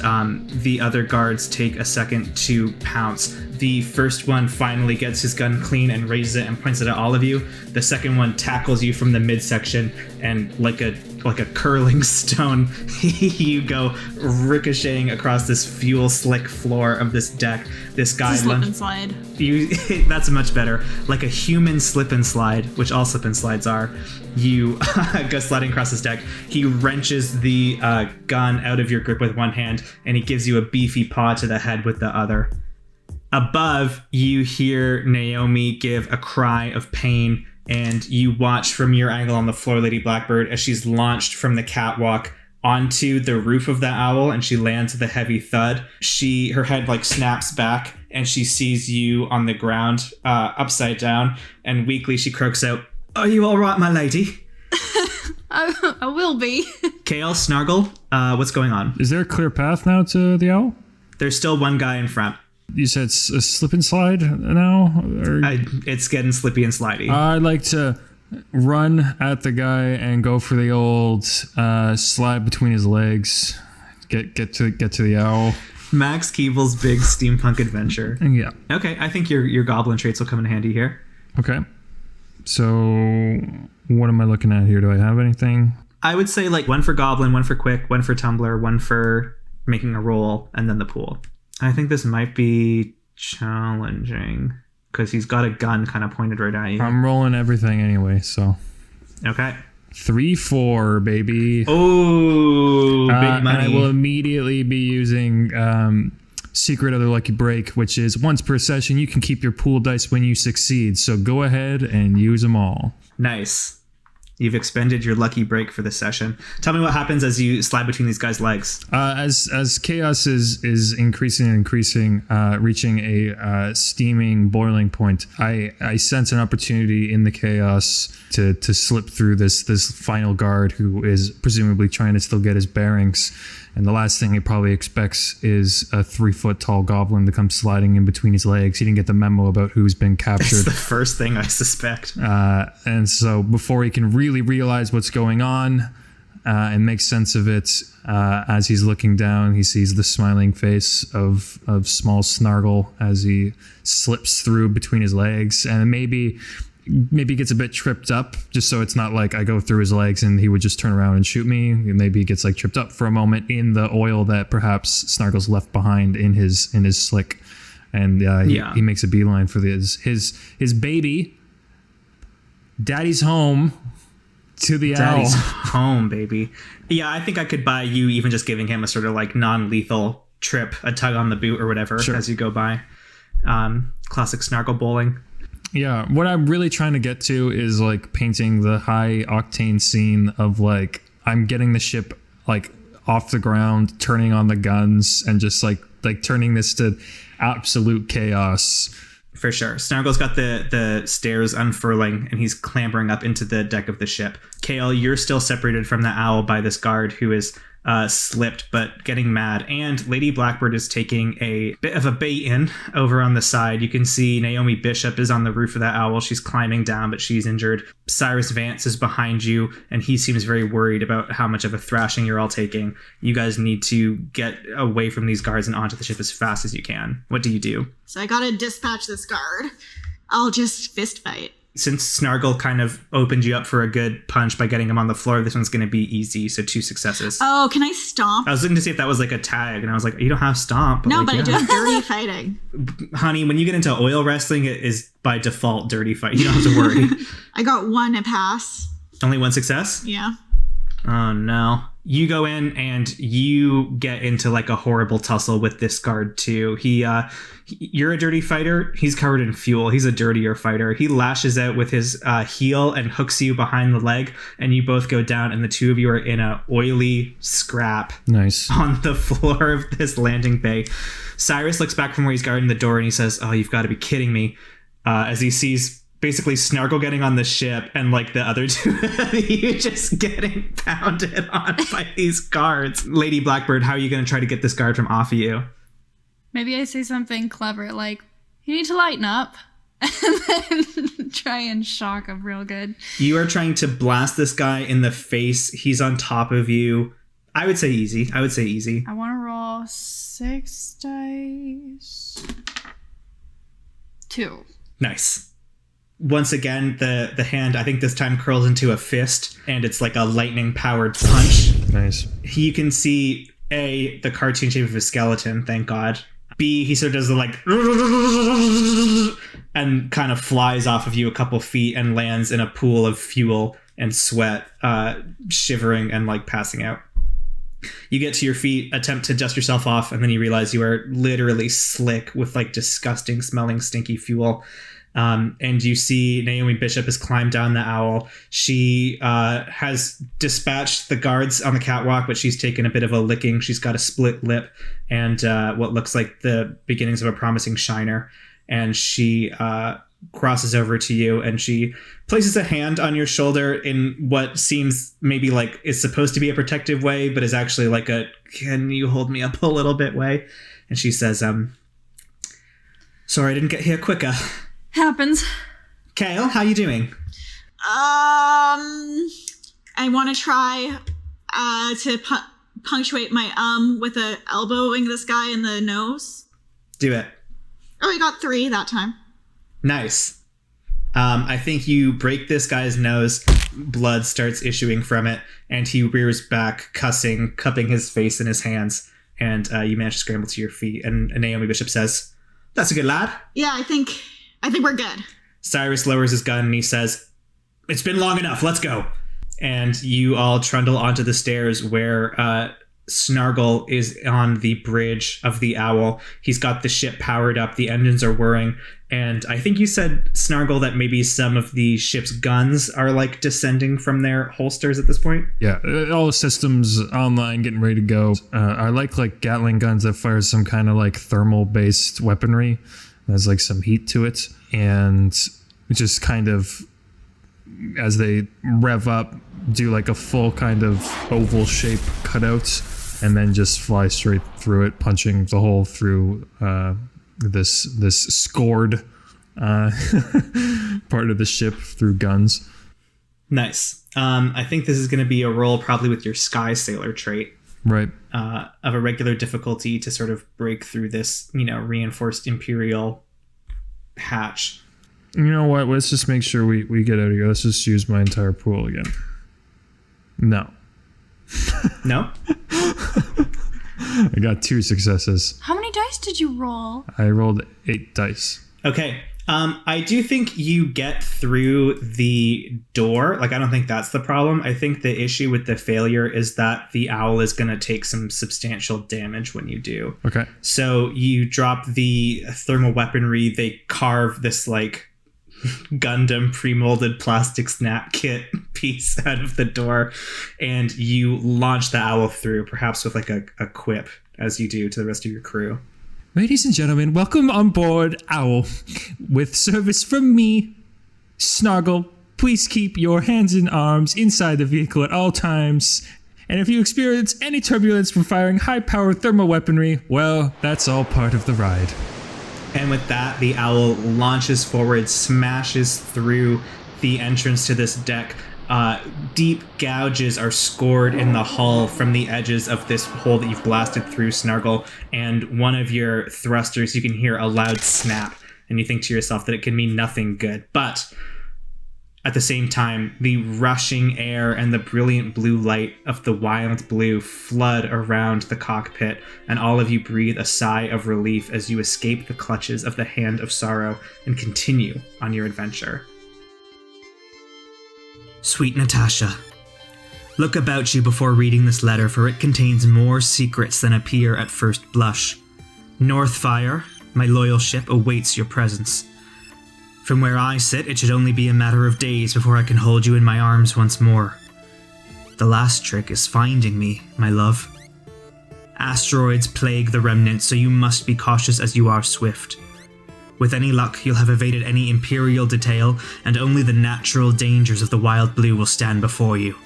the other guards take a second to pounce. The first one finally gets his gun clean and raises it and points it at all of you. The second one tackles you from the midsection, and like a curling stone, you go ricocheting across this fuel slick floor of this deck. This guy slip and slide. That's much better. Like a human slip and slide, which all slip and slides are. You go sliding across this deck. He wrenches the gun out of your grip with one hand, and he gives you a beefy paw to the head with the other. Above, you hear Naomi give a cry of pain, and you watch from your angle on the floor, Lady Blackbird, as she's launched from the catwalk onto the roof of the owl, and she lands with a heavy thud. Her head like snaps back, and she sees you on the ground, upside down, and weakly she croaks out, "Are you all right, my lady?" I will be. Kale, Snargle, what's going on? Is there a clear path now to the owl? There's still one guy in front. You said it's a slip and slide now? Or? It's getting slippy and slidey. I'd like to run at the guy and go for the old slide between his legs. Get to the owl. Max Keeble's big steampunk adventure. Yeah. Okay, I think your goblin traits will come in handy here. Okay. So what am I looking at here? Do I have anything? I would say like one for goblin, one for quick, one for tumbler, one for making a roll, and then the pool. I think this might be challenging because he's got a gun kind of pointed right at you. I'm rolling everything anyway, so. Okay. 3-4, baby. Oh, big money. And I will immediately be using Secret of the Lucky Break, which is once per session, you can keep your pool dice when you succeed. So go ahead and use them all. Nice. You've expended your lucky break for this session. Tell me what happens as you slide between these guys' legs. As chaos is increasing and increasing, reaching a steaming boiling point, I sense an opportunity in the chaos to slip through this final guard who is presumably trying to still get his bearings. And the last thing he probably expects is a 3-foot-tall goblin to come sliding in between his legs. He didn't get the memo about who's been captured. It's the first thing I suspect. And so before he can really realize what's going on and make sense of it, as he's looking down, he sees the smiling face of small Snargle as he slips through between his legs. And maybe gets a bit tripped up, just so it's not like I go through his legs and he would just turn around and shoot me. Maybe he gets like tripped up for a moment in the oil that perhaps Snargle's left behind in his slick, and he makes a beeline for his baby. Daddy's home to the Daddy's owl. home, baby. Yeah, I think I could buy you even just giving him a sort of like non-lethal trip, a tug on the boot or whatever as you go by. Classic Snargle bowling. Yeah, what I'm really trying to get to is like painting the high octane scene of like I'm getting the ship like off the ground, turning on the guns, and just like turning this to absolute chaos. For sure. Snargle's got the stairs unfurling and he's clambering up into the deck of the ship. Kale, you're still separated from the owl by this guard who is slipped but getting mad, and Lady Blackbird is taking a bit of a bait-in over on the side. You can see Naomi Bishop is on the roof of that owl. She's climbing down, but she's injured. Cyrus Vance is behind you, and he seems very worried about how much of a thrashing you're all taking. You guys need to get away from these guards and onto the ship as fast as you can. What do you do? So I gotta dispatch this guard. I'll just fist fight. Since Snargle kind of opened you up for a good punch by getting him on the floor, this one's going to be easy, so 2 successes. Oh, can I stomp? I was looking to see if that was like a tag, and I was like, you don't have stomp. No, but I do have dirty fighting. Honey, when you get into oil wrestling, it is by default dirty fight. You don't have to worry. I got 1 pass. Only 1 success? Yeah. Oh, no. You go in and you get into like a horrible tussle with this guard too. You're a dirty fighter. He's covered in fuel. He's a dirtier fighter. He lashes out with his heel and hooks you behind the leg, and you both go down, and the two of you are in a oily scrap. Nice. On the floor of this landing bay. Cyrus looks back from where he's guarding the door and he says, "Oh, you've got to be kidding me," as he sees basically Snargle getting on the ship and like the other two of you just getting pounded on by these guards. Lady Blackbird, how are you going to try to get this guard from off of you? Maybe I say something clever like, "You need to lighten up," and then try and shock him real good. You are trying to blast this guy in the face. He's on top of you. I would say easy. I want to roll 6 dice. 2. Nice. Once again, the hand, I think this time curls into a fist, and it's like a lightning-powered punch. Nice. You can see, A, the cartoon shape of a skeleton, thank God. B, he sort of does the like, and kind of flies off of you a couple feet and lands in a pool of fuel and sweat, shivering and like passing out. You get to your feet, attempt to dust yourself off, and then you realize you are literally slick with like disgusting smelling stinky fuel. And you see Naomi Bishop has climbed down the owl. She has dispatched the guards on the catwalk, but she's taken a bit of a licking. She's got a split lip and what looks like the beginnings of a promising shiner. And she crosses over to you and she places a hand on your shoulder in what seems maybe like is supposed to be a protective way, but is actually like a "can you hold me up a little bit" way. and she says, sorry I didn't get here quicker. Happens. Kale, how you doing? I want to try to punctuate my with a elbowing this guy in the nose. Do it. Oh, I got 3 that time. Nice. I think you break this guy's nose, blood starts issuing from it, and he rears back, cussing, cupping his face in his hands, and you manage to scramble to your feet. And Naomi Bishop says, "That's a good lad." Yeah, I think we're good. Cyrus lowers his gun and he says, "It's been long enough, let's go." And you all trundle onto the stairs where Snargle is on the bridge of the Owl. He's got the ship powered up, the engines are whirring, and I think you said, Snargle, that maybe some of the ship's guns are like descending from their holsters at this point. Yeah, all the systems online, getting ready to go. I like Gatling guns that fire some kind of like thermal based weaponry. There's like some heat to it, and just kind of as they rev up, do like a full kind of oval shape cutout, and then just fly straight through it, punching the hole through this scored part of the ship through guns. Nice. I think this is going to be a roll probably with your Sky Sailor trait. Right. Of a regular difficulty to sort of break through this, reinforced Imperial hatch. You know what? Let's just make sure we get out of here. Let's just use my entire pool again. No. No? I got 2 successes. How many dice did you roll? I rolled 8 dice. Okay. I do think you get through the door. I don't think that's the problem. I think the issue with the failure is that the owl is going to take some substantial damage when you do. Okay. So you drop the thermal weaponry. They carve this Gundam pre-molded plastic snap kit piece out of the door, and you launch the owl through, perhaps with a quip, as you do to the rest of your crew. Ladies and gentlemen, welcome on board Owl. With service from me, Snargle, please keep your hands and arms inside the vehicle at all times. And if you experience any turbulence from firing high-powered thermal weaponry, well, that's all part of the ride. And with that, the owl launches forward, smashes through the entrance to this deck. Deep gouges are scored in the hull from the edges of this hole that you've blasted through, Snargle. And one of your thrusters, you can hear a loud snap. And you think to yourself that it can mean nothing good. But at the same time, the rushing air and the brilliant blue light of the wild blue flood around the cockpit, and all of you breathe a sigh of relief as you escape the clutches of the Hand of Sorrow and continue on your adventure. Sweet Natasha, look about you before reading this letter, for it contains more secrets than appear at first blush. Northfire, my loyal ship, awaits your presence. From where I sit, it should only be a matter of days before I can hold you in my arms once more. The last trick is finding me, my love. Asteroids plague the remnant, so you must be cautious as you are swift. With any luck, you'll have evaded any Imperial detail, and only the natural dangers of the wild blue will stand before you.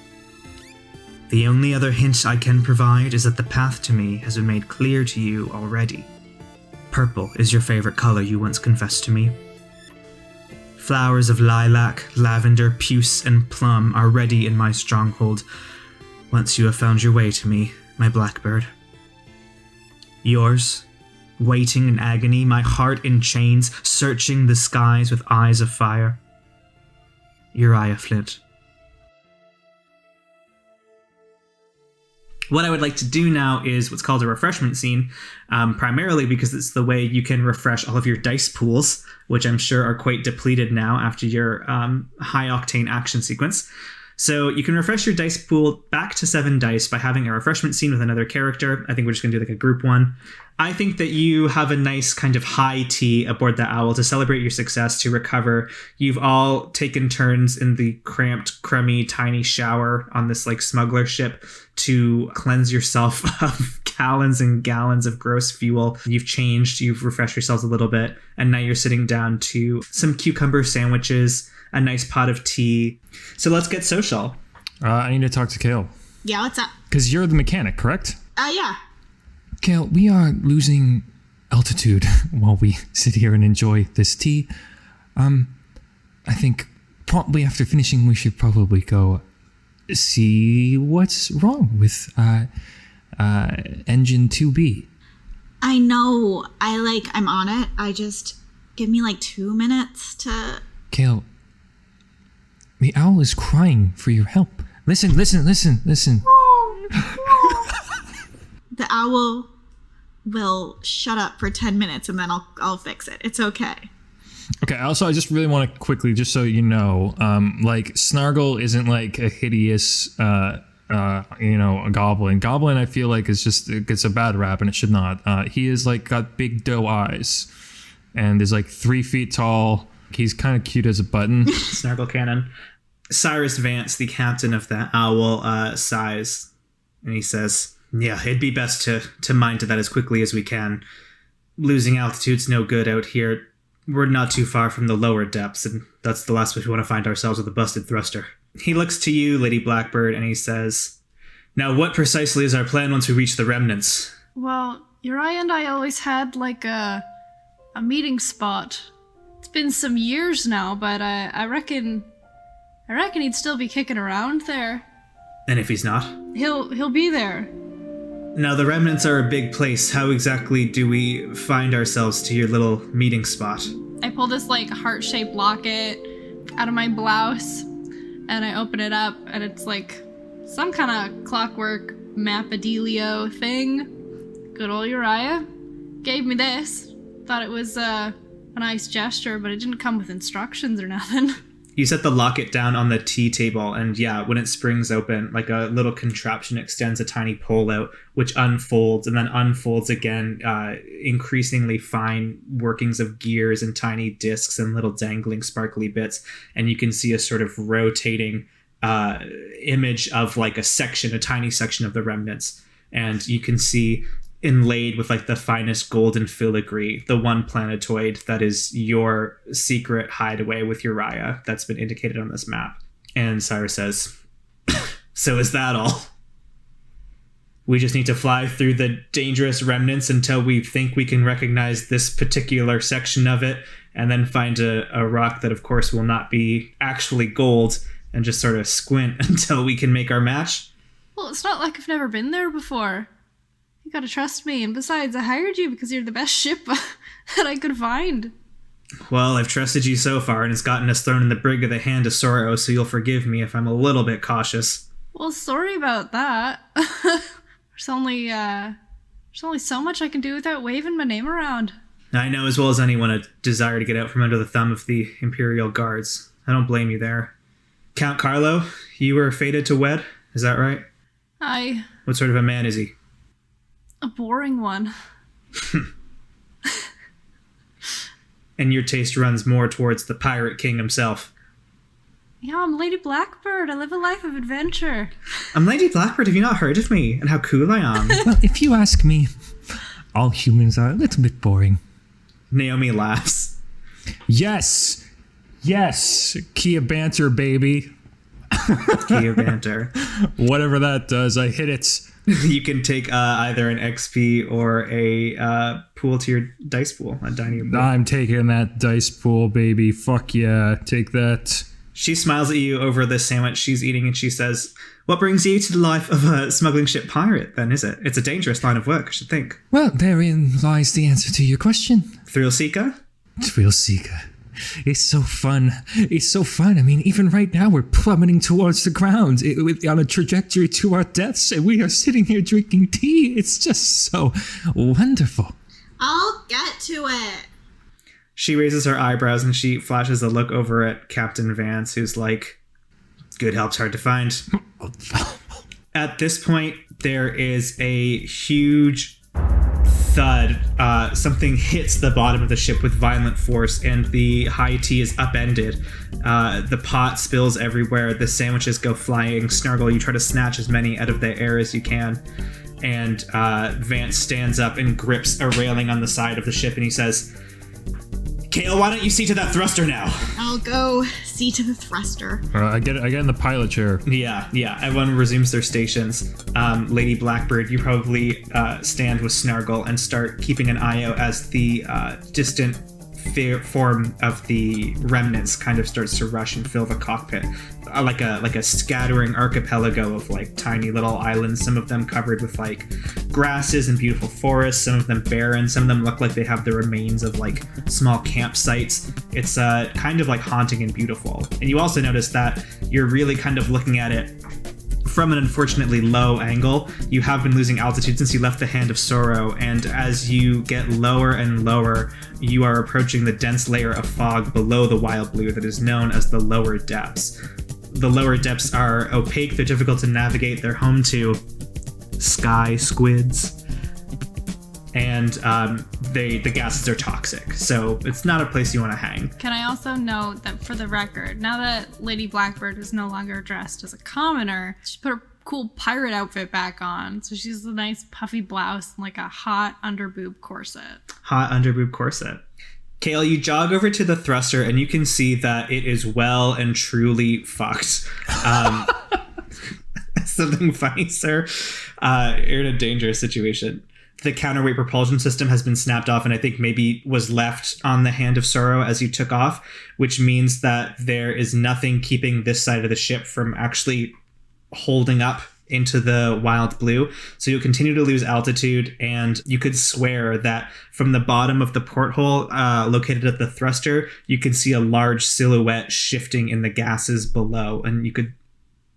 The only other hint I can provide is that the path to me has been made clear to you already. Purple is your favorite color, you once confessed to me. Flowers of lilac, lavender, puce, and plum are ready in my stronghold, once you have found your way to me, my Blackbird. Yours, waiting in agony, my heart in chains, searching the skies with eyes of fire. Uriah Flint. What I would like to do now is what's called a refreshment scene, primarily because it's the way you can refresh all of your dice pools, which I'm sure are quite depleted now after your high-octane action sequence. So you can refresh your dice pool back to 7 dice by having a refreshment scene with another character. I think we're just going to do a group one. I think that you have a nice kind of high tea aboard the Owl to celebrate your success, to recover. You've all taken turns in the cramped, crummy, tiny shower on this smuggler ship to cleanse yourself of gallons and gallons of gross fuel. You've changed, you've refreshed yourselves a little bit, and now you're sitting down to some cucumber sandwiches, a nice pot of tea. So let's get social. I need to talk to Kale. Yeah, what's up? Because you're the mechanic, correct? Yeah. Kale, we are losing altitude while we sit here and enjoy this tea. I think promptly after finishing, we should probably go see what's wrong with engine 2B. I know. I'm on it. I just give me 2 minutes to. Kale, the owl is crying for your help. Listen. The owl will shut up for 10 minutes and then I'll fix it. It's okay. Okay, also, I just really want to quickly, just so you know, Snargle isn't a hideous, a goblin. Goblin, I feel like, it gets a bad rap, and it should not. He is, got big doe eyes, and is, 3 feet tall. He's kind of cute as a button. Snargle cannon. Cyrus Vance, the captain of the owl, sighs, and he says, yeah, it'd be best to mine to that as quickly as we can. Losing altitude's no good out here. We're not too far from the lower depths, and that's the last place we want to find ourselves with a busted thruster. He looks to you, Lady Blackbird, and he says, now what precisely is our plan once we reach the remnants? Well, Uriah and I always had a meeting spot. It's been some years now, but I reckon he'd still be kicking around there. And if he's not? He'll be there. Now, the remnants are a big place. How exactly do we find ourselves to your little meeting spot? I pull this heart-shaped locket out of my blouse, and I open it up, and it's some kind of clockwork mapadelio thing. Good old Uriah gave me this. Thought it was a nice gesture, but it didn't come with instructions or nothing. You set the locket down on the tea table, and yeah, when it springs open, a little contraption extends a tiny pole out, which unfolds and then unfolds again, increasingly fine workings of gears and tiny discs and little dangling sparkly bits, and you can see a sort of rotating image of a tiny section of the remnants, and you can see inlaid with the finest golden filigree, the one planetoid that is your secret hideaway with Uriah that's been indicated on this map. And Cyrus says, so is that all? We just need to fly through the dangerous remnants until we think we can recognize this particular section of it, and then find a rock that of course will not be actually gold, and just sort of squint until we can make our match? Well, it's not like I've never been there before. You gotta trust me, and besides, I hired you because you're the best ship that I could find. Well, I've trusted you so far, and it's gotten us thrown in the brig of the hand of sorrow, so you'll forgive me if I'm a little bit cautious. Well, sorry about that. There's only so much I can do without waving my name around. I know as well as anyone a desire to get out from under the thumb of the Imperial Guards. I don't blame you there. Count Carlo, you were fated to wed, is that right? What sort of a man is he? A boring one. And your taste runs more towards the Pirate King himself. Yeah, I'm Lady Blackbird. I live a life of adventure. I'm Lady Blackbird. Have you not heard of me and how cool I am? Well, if you ask me, all humans are a little bit boring. Naomi laughs. Yes! Kia banter, baby. Kia banter. Whatever that does, I hit it. You can take either an XP or a pool to your dice pool. A dining pool. I'm taking that dice pool, baby. Fuck yeah, take that. She smiles at you over the sandwich she's eating, and she says, what brings you to the life of a smuggling ship pirate, then, is it? It's a dangerous line of work, I should think. Well, therein lies the answer to your question. Thrill seeker? Thrill seeker. It's so fun. I mean, even right now, we're plummeting towards the ground on a trajectory to our deaths, and we are sitting here drinking tea. It's just so wonderful. I'll get to it. She raises her eyebrows and she flashes a look over at Captain Vance, who's like, good help's hard to find. At this point, there is a huge thud. Something hits the bottom of the ship with violent force, and the high tea is upended. The pot spills everywhere. The sandwiches go flying. Snargle, you try to snatch as many out of the air as you can. And Vance stands up and grips a railing on the side of the ship, and he says, Kale, why don't you see to that thruster now? I'll go see to the thruster. I get in the pilot chair. Yeah. Everyone resumes their stations. Lady Blackbird, you probably stand with Snargle and start keeping an eye out as the distant form of the remnants kind of starts to rush and fill the cockpit, like a scattering archipelago of like tiny little islands, some of them covered with like grasses and beautiful forests, some of them barren, some of them look like they have the remains of like small campsites. It's kind of like haunting and beautiful. And you also notice that you're really kind of looking at it from an unfortunately low angle. You have been losing altitude since you left the Hand of Sorrow, and as you get lower and lower, you are approaching the dense layer of fog below the wild blue that is known as the lower depths. The lower depths are opaque, they're difficult to navigate, they're home to sky squids, and the gases are toxic, so it's not a place you want to hang. Can I also note that for the record, now that Lady Blackbird is no longer dressed as a commoner, she put her cool pirate outfit back on. So she's a nice puffy blouse and like a hot underboob corset. Kale, you jog over to the thruster and you can see that it is well and truly fucked. Something funny, sir. You're in a dangerous situation. The counterweight propulsion system has been snapped off and I think maybe was left on the Hand of Sorrow as you took off, which means that there is nothing keeping this side of the ship from actually holding up into the wild blue. So you'll continue to lose altitude, and you could swear that from the bottom of the porthole located at the thruster, you can see a large silhouette shifting in the gases below, and you could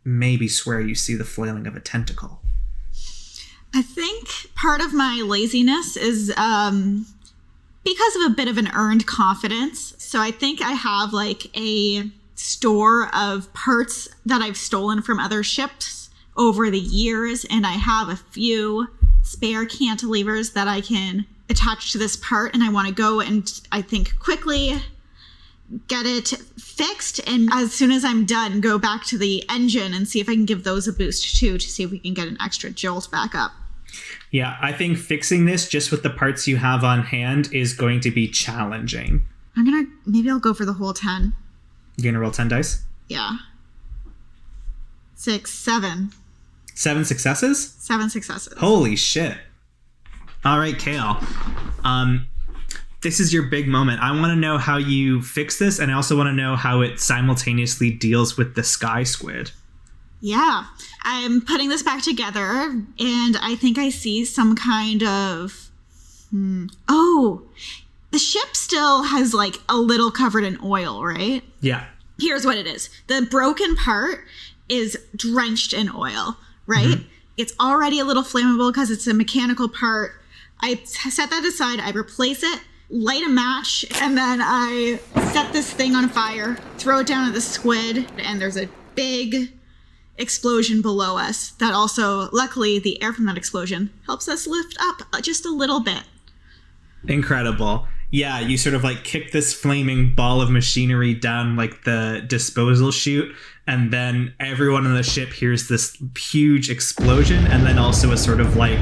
maybe swear you see the flailing of a tentacle. I think part of my laziness is because of a bit of an earned confidence. So I think I have like a store of parts that I've stolen from other ships over the years, and I have a few spare cantilevers that I can attach to this part, and I want to go and I think quickly get it fixed, and as soon as I'm done, go back to the engine and see if I can give those a boost too, to see if we can get an extra jolt back up. Yeah, I think fixing this just with the parts you have on hand is going to be challenging. Maybe I'll go for the whole 10. You're gonna roll 10 dice? Yeah. 6, 7. 7 successes? 7 successes. Holy shit. All right, Kale. This is your big moment. I want to know how you fix this, and I also want to know how it simultaneously deals with the sky squid. Yeah. I'm putting this back together, and I think I see some kind of... Oh, the ship still has like a little covered in oil, right? Yeah. Here's what it is. The broken part is drenched in oil, right? Mm-hmm. It's already a little flammable because it's a mechanical part. I set that aside. I replace it, light a match, and then I set this thing on fire, throw it down at the squid, and there's a big explosion below us that also, luckily, the air from that explosion helps us lift up just a little bit. Incredible. Yeah, you sort of like kick this flaming ball of machinery down like the disposal chute, and then everyone on the ship hears this huge explosion, and then also a sort of like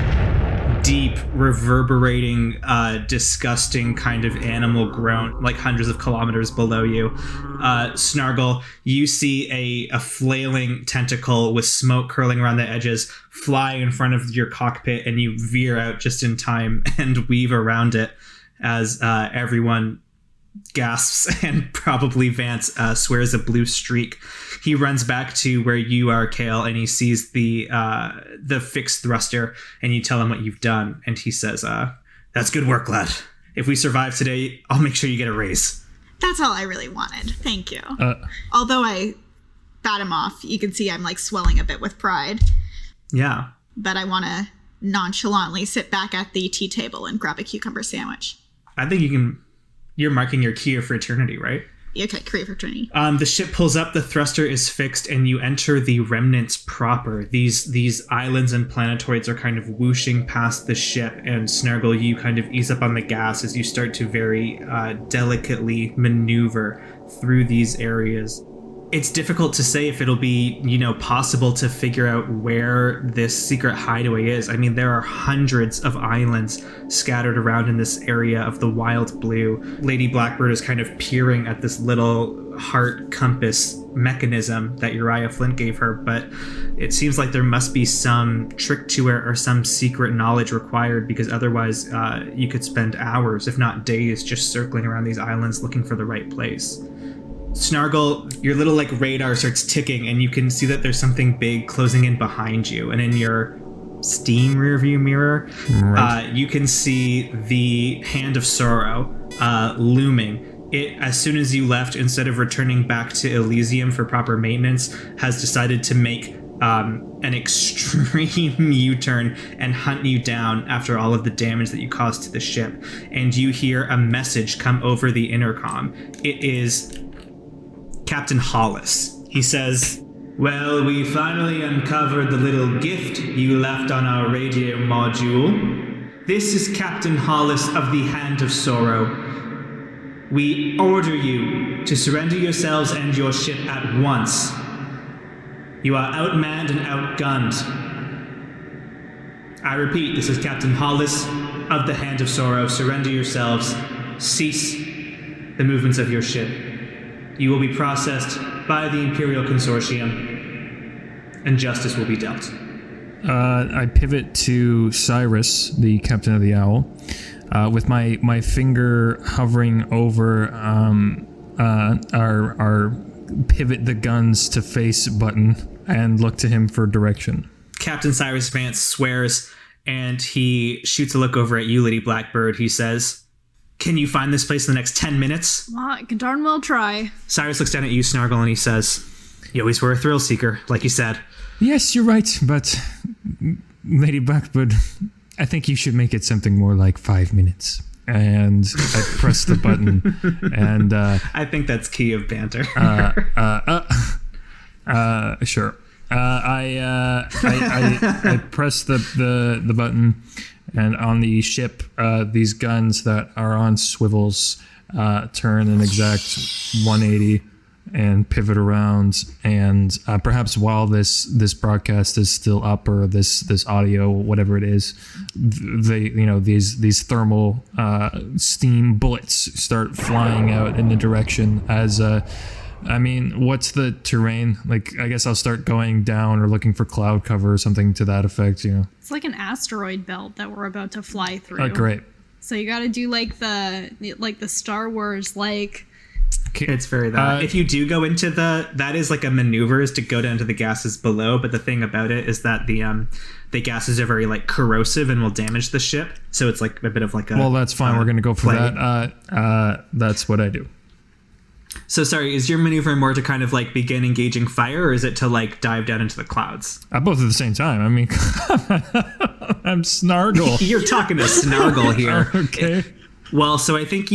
deep, reverberating, disgusting kind of animal groan, like hundreds of kilometers below you. Snargle, you see a flailing tentacle with smoke curling around the edges fly in front of your cockpit, and you veer out just in time and weave around it as everyone gasps, and probably Vance swears a blue streak. He runs back to where you are, Kale, and he sees the fixed thruster, and you tell him what you've done, and he says, "That's good work, lad. If we survive today, I'll make sure you get a raise." That's all I really wanted. Thank you. Although I bat him off, you can see I'm like swelling a bit with pride. Yeah. But I want to nonchalantly sit back at the tea table and grab a cucumber sandwich. I think you can... You're marking your key of fraternity, right? Okay, key of fraternity. The ship pulls up, the thruster is fixed, and you enter the remnants proper. These islands and planetoids are kind of whooshing past the ship, and Snargle, you kind of ease up on the gas as you start to very delicately maneuver through these areas. It's difficult to say if it'll be, possible to figure out where this secret hideaway is. I mean, there are hundreds of islands scattered around in this area of the wild blue. Lady Blackbird is kind of peering at this little heart compass mechanism that Uriah Flint gave her, but it seems like there must be some trick to it or some secret knowledge required, because otherwise you could spend hours, if not days, just circling around these islands looking for the right place. Snargle, your little radar starts ticking, and you can see that there's something big closing in behind you. And in your steam rearview mirror, you can see the Hand of Sorrow looming. It, as soon as you left, instead of returning back to Elysium for proper maintenance, has decided to make an extreme U-turn and hunt you down after all of the damage that you caused to the ship. And you hear a message come over the intercom. It is Captain Hollis. He says, "Well, we finally uncovered the little gift you left on our radio module. This is Captain Hollis of the Hand of Sorrow. We order you to surrender yourselves and your ship at once. You are outmanned and outgunned. I repeat, this is Captain Hollis of the Hand of Sorrow. Surrender yourselves. Cease the movements of your ship. You will be processed by the Imperial Consortium, and justice will be dealt." I pivot to Cyrus, the captain of the Owl, with my finger hovering over our pivot the guns to face button, and look to him for direction. Captain Cyrus Vance swears, and he shoots a look over at you, Lady Blackbird. He says, "Can you find this place in the next 10 minutes? Well, I can darn well try. Cyrus looks down at you, Snargle, and he says, "You always were a thrill seeker, like you said." Yes, you're right, but Lady Blackbird, I think you should make it something more like 5 minutes. And I press the button, and I think that's key of banter. Sure. I press the button, and on the ship, these guns that are on swivels turn an exact 180 and pivot around. And perhaps while this broadcast is still up, or this audio, whatever it is, these thermal steam bullets start flying out in the direction as. What's the terrain? I guess I'll start going down or looking for cloud cover or something to that effect, It's like an asteroid belt that we're about to fly through. Oh, great. So you got to do the Star Wars It's very that. If you do go into that is like a maneuver is to go down to the gases below, but the thing about it is that the gases are very corrosive and will damage the ship. So it's like a bit of a. Well, that's fine. We're going to go for that. That's what I do. So sorry, is your maneuver more to kind of begin engaging fire, or is it to dive down into the clouds? Both at the same time. I mean, I'm Snargle. You're talking to Snargle here. Okay. Well, so I think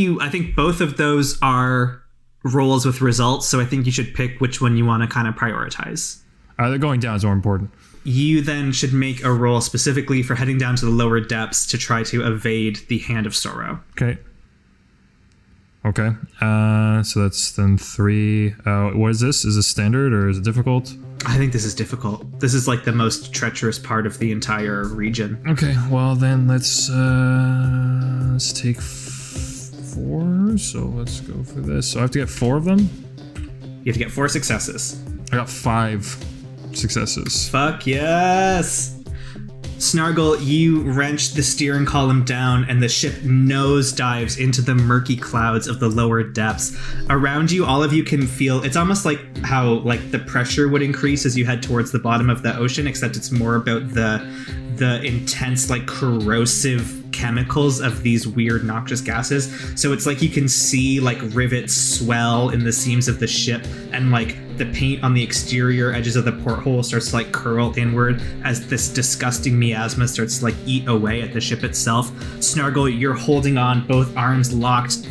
both of those are rolls with results, so I think you should pick which one you want to kind of prioritize. They're going down is more important. You then should make a roll specifically for heading down to the lower depths to try to evade the Hand of Sorrow. Okay. So that's then 3. What is this? Is this standard or is it difficult? I think this is difficult. This is the most treacherous part of the entire region. Okay, well then let's take 4. So let's go for this. So I have to get 4 of them? You have to get 4 successes. I got 5 successes. Fuck yes! Snargle, you wrench the steering column down, and the ship nosedives into the murky clouds of the lower depths. Around you, all of you can feel, it's almost like how the pressure would increase as you head towards the bottom of the ocean, except it's more about the intense corrosive chemicals of these weird noxious gases. So it's you can see rivets swell in the seams of the ship, and the paint on the exterior edges of the porthole starts to curl inward as this disgusting miasma starts to eat away at the ship itself. Snargle, you're holding on, both arms locked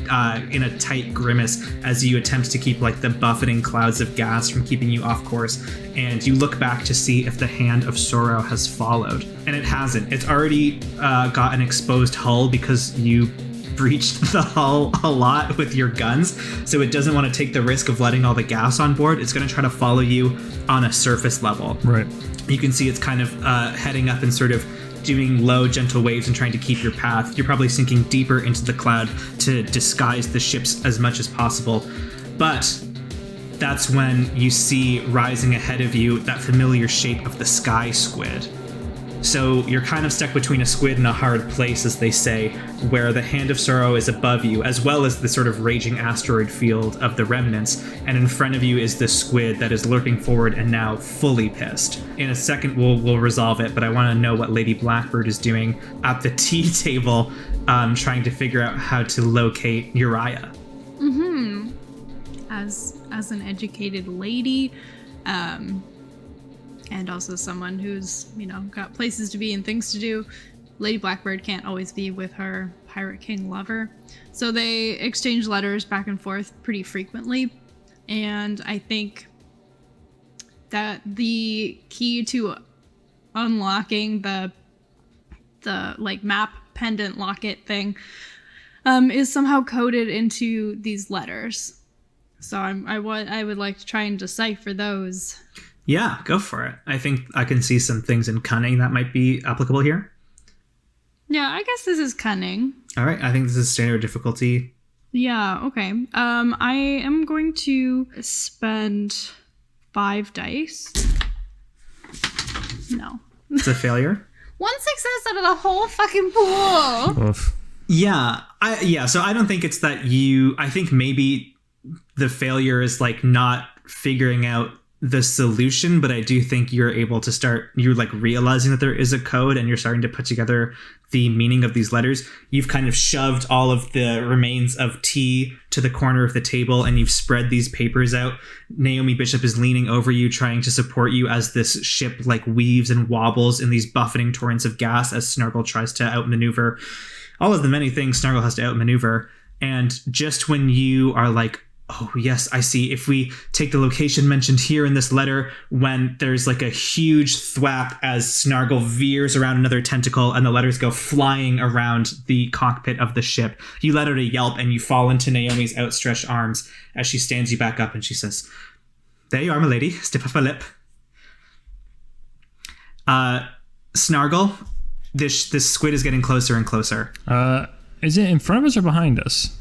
in a tight grimace as you attempt to keep the buffeting clouds of gas from keeping you off course. And you look back to see if the Hand of Sorrow has followed, and it hasn't. It's already got an exposed hull because you breached the hull a lot with your guns, so it doesn't want to take the risk of letting all the gas on board. It's going to try to follow you on a surface level. Right. You can see it's kind of heading up and sort of doing low, gentle waves and trying to keep your path. You're probably sinking deeper into the cloud to disguise the ships as much as possible. But that's when you see rising ahead of you that familiar shape of the sky squid. So you're kind of stuck between a squid and a hard place, as they say, where the Hand of Sorrow is above you, as well as the sort of raging asteroid field of the remnants, and in front of you is the squid that is lurking forward and now fully pissed. In a second, we'll resolve it, but I want to know what Lady Blackbird is doing at the tea table, trying to figure out how to locate Uriah. Mm-hmm. As an educated lady, and also someone who's, got places to be and things to do, Lady Blackbird can't always be with her Pirate King lover. So they exchange letters back and forth pretty frequently. And I think that the key to unlocking the map pendant locket thing is somehow coded into these letters. So I would like to try and decipher those. Yeah, go for it. I think I can see some things in cunning that might be applicable here. Yeah, I guess this is cunning. All right, I think this is standard difficulty. Yeah, okay. I am going to spend 5 dice. No. It's a failure. 1 success out of the whole fucking pool. Oof. Yeah, so I don't think it's that I think maybe the failure is like not figuring out the solution, but I do think you're able to you're like realizing that there is a code and you're starting to put together the meaning of these letters. You've kind of shoved all of the remains of tea to the corner of the table and you've spread these papers out. Naomi Bishop is leaning over you, trying to support you as this ship like weaves and wobbles in these buffeting torrents of gas as Snargle tries to outmaneuver all of the many things Snargle has to outmaneuver. And just when you are like, oh, yes, I see. If we take the location mentioned here in this letter, when there's like a huge thwap as Snargle veers around another tentacle and the letters go flying around the cockpit of the ship, you let out a yelp and you fall into Naomi's outstretched arms as she stands you back up and she says, "There you are, my lady. Stiff up a lip." Snargle, this squid is getting closer and closer. Is it in front of us or behind us?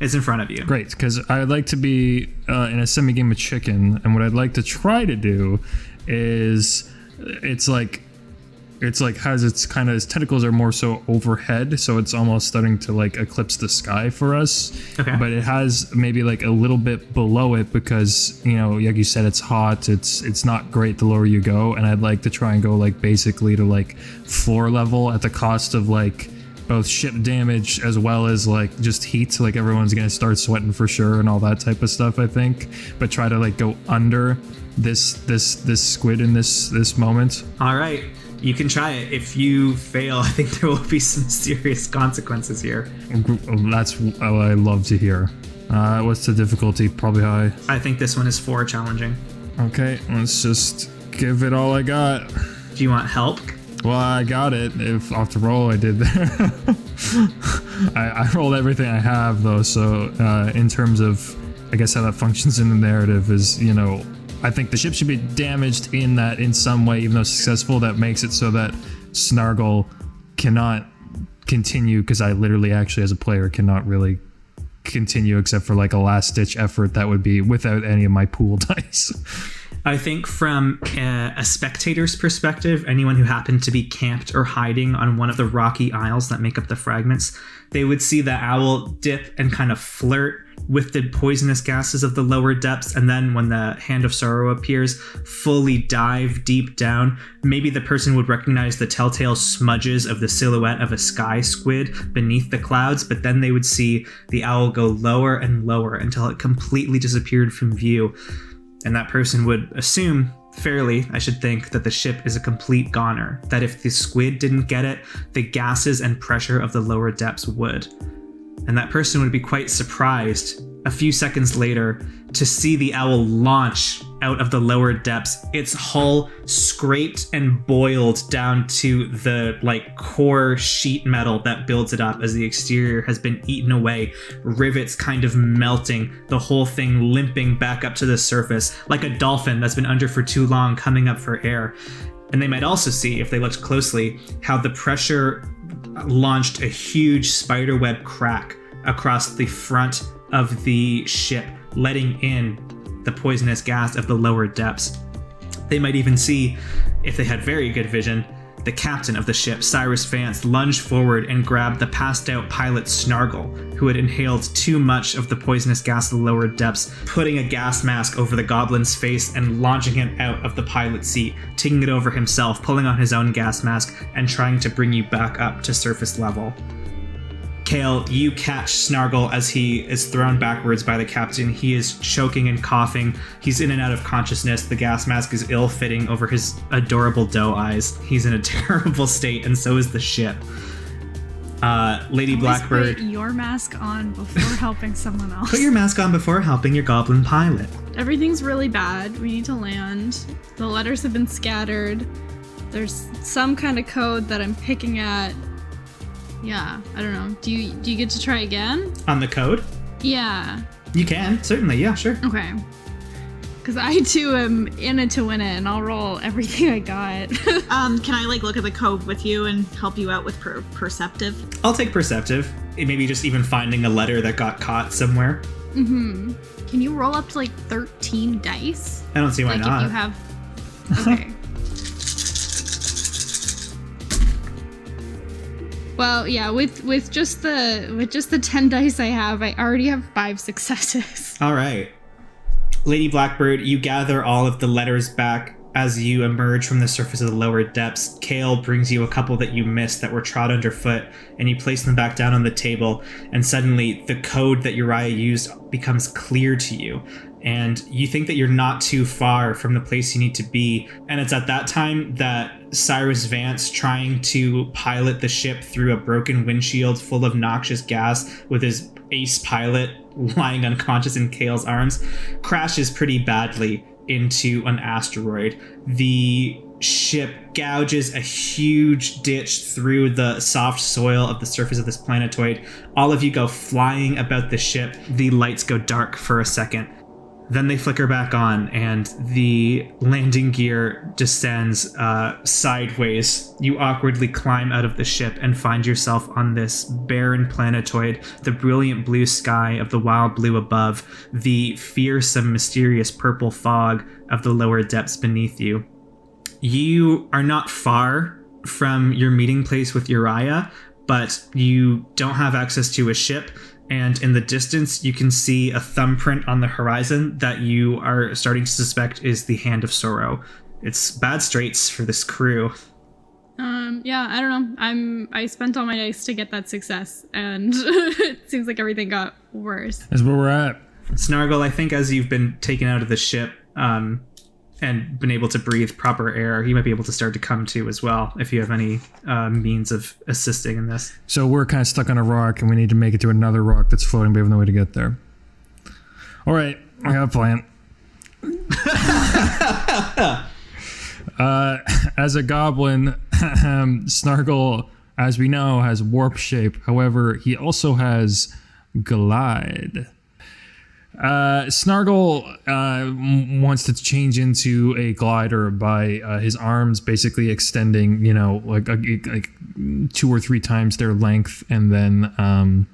It's in front of you. Great, because I'd like to be in a semi-game of chicken, and what I'd like to try to do is it's like has its kind of its tentacles are more so overhead, so it's almost starting to like eclipse the sky for us. Okay. But it has maybe like a little bit below it because, like you said, it's hot. It's not great the lower you go, and I'd like to try and go like basically to like floor level at the cost of like both ship damage as well as like just heat. Like everyone's gonna start sweating for sure and all that type of stuff, I think. But try to like go under this squid in this moment. All right, you can try it. If you fail, I think there will be some serious consequences here. That's what I love to hear. What's the difficulty? Probably high. I think this one is 4 challenging. Okay, let's just give it all I got. Do you want help? Well, I got it. If after all I did there. I rolled everything I have though, so in terms of I guess how that functions in the narrative is, I think the ship should be damaged in some way, even though successful. That makes it so that Snargle cannot continue, because I literally actually as a player cannot really continue except for like a last ditch effort that would be without any of my pool dice. I think from a spectator's perspective, anyone who happened to be camped or hiding on one of the rocky isles that make up the fragments, they would see the owl dip and kind of flirt with the poisonous gases of the lower depths, and then when the Hand of Sorrow appears, fully dive deep down. Maybe the person would recognize the telltale smudges of the silhouette of a sky squid beneath the clouds, but then they would see the owl go lower and lower until it completely disappeared from view. And that person would assume, fairly, I should think, that the ship is a complete goner. That if the squid didn't get it, the gases and pressure of the lower depths would. And that person would be quite surprised a few seconds later to see the owl launch out of the lower depths, its hull scraped and boiled down to the core sheet metal that builds it up as the exterior has been eaten away, rivets kind of melting, the whole thing limping back up to the surface like a dolphin that's been under for too long coming up for air. And they might also see, if they looked closely, how the pressure launched a huge spiderweb crack across the front of the ship, letting in the poisonous gas of the lower depths. They might even see, if they had very good vision, the captain of the ship, Cyrus Vance, lunge forward and grab the passed out pilot Snargle, who had inhaled too much of the poisonous gas of the lower depths, putting a gas mask over the goblin's face and launching him out of the pilot's seat, taking it over himself, pulling on his own gas mask, and trying to bring you back up to surface level. Kale, you catch Snargle as he is thrown backwards by the captain. He is choking and coughing. He's in and out of consciousness. The gas mask is ill-fitting over his adorable doe eyes. He's in a terrible state, and so is the ship. Lady Blackbird... Put your mask on before helping someone else. Put your mask on before helping your goblin pilot. Everything's really bad. We need to land. The letters have been scattered. There's some kind of code that I'm picking at. Yeah, I don't know. Do you get to try again? On the code? Yeah. You can, certainly. Yeah, sure. Okay. Because I too am in it to win it, and I'll roll everything I got. Can I look at the code with you and help you out with perceptive? I'll take perceptive. Maybe just even finding a letter that got caught somewhere. Mm-hmm. Can you roll up to 13 dice? I don't see why not. If you have... Okay. Well, yeah, with just the 10 dice I have, I already have 5 successes. All right. Lady Blackbird, you gather all of the letters back as you emerge from the surface of the lower depths. Kale brings you a couple that you missed that were trod underfoot, and you place them back down on the table, and suddenly the code that Uriah used becomes clear to you. And you think that you're not too far from the place you need to be. And it's at that time that Cyrus Vance, trying to pilot the ship through a broken windshield full of noxious gas with his ace pilot lying unconscious in Kale's arms, crashes pretty badly into an asteroid. The ship gouges a huge ditch through the soft soil of the surface of this planetoid. All of you go flying about the ship. The lights go dark for a second. Then they flicker back on, and the landing gear descends sideways. You awkwardly climb out of the ship and find yourself on this barren planetoid, the brilliant blue sky of the wild blue above, the fearsome, mysterious purple fog of the lower depths beneath you. You are not far from your meeting place with Uriah, but you don't have access to a ship. And in the distance, you can see a thumbprint on the horizon that you are starting to suspect is the Hand of Sorrow. It's bad straits for this crew. Yeah, I don't know. I spent all my dice to get that success, and it seems like everything got worse. That's where we're at. Snargle, I think as you've been taken out of the ship and been able to breathe proper air, you might be able to start to come to as well, if you have any means of assisting in this. So we're kind of stuck on a rock, and we need to make it to another rock that's floating, but we have no way to get there. All right, I got a plan. As a goblin, Snargle, as we know, has warp shape. However, he also has glide. Snargle wants to change into a glider by his arms basically extending, like 2 or 3 times their length, and then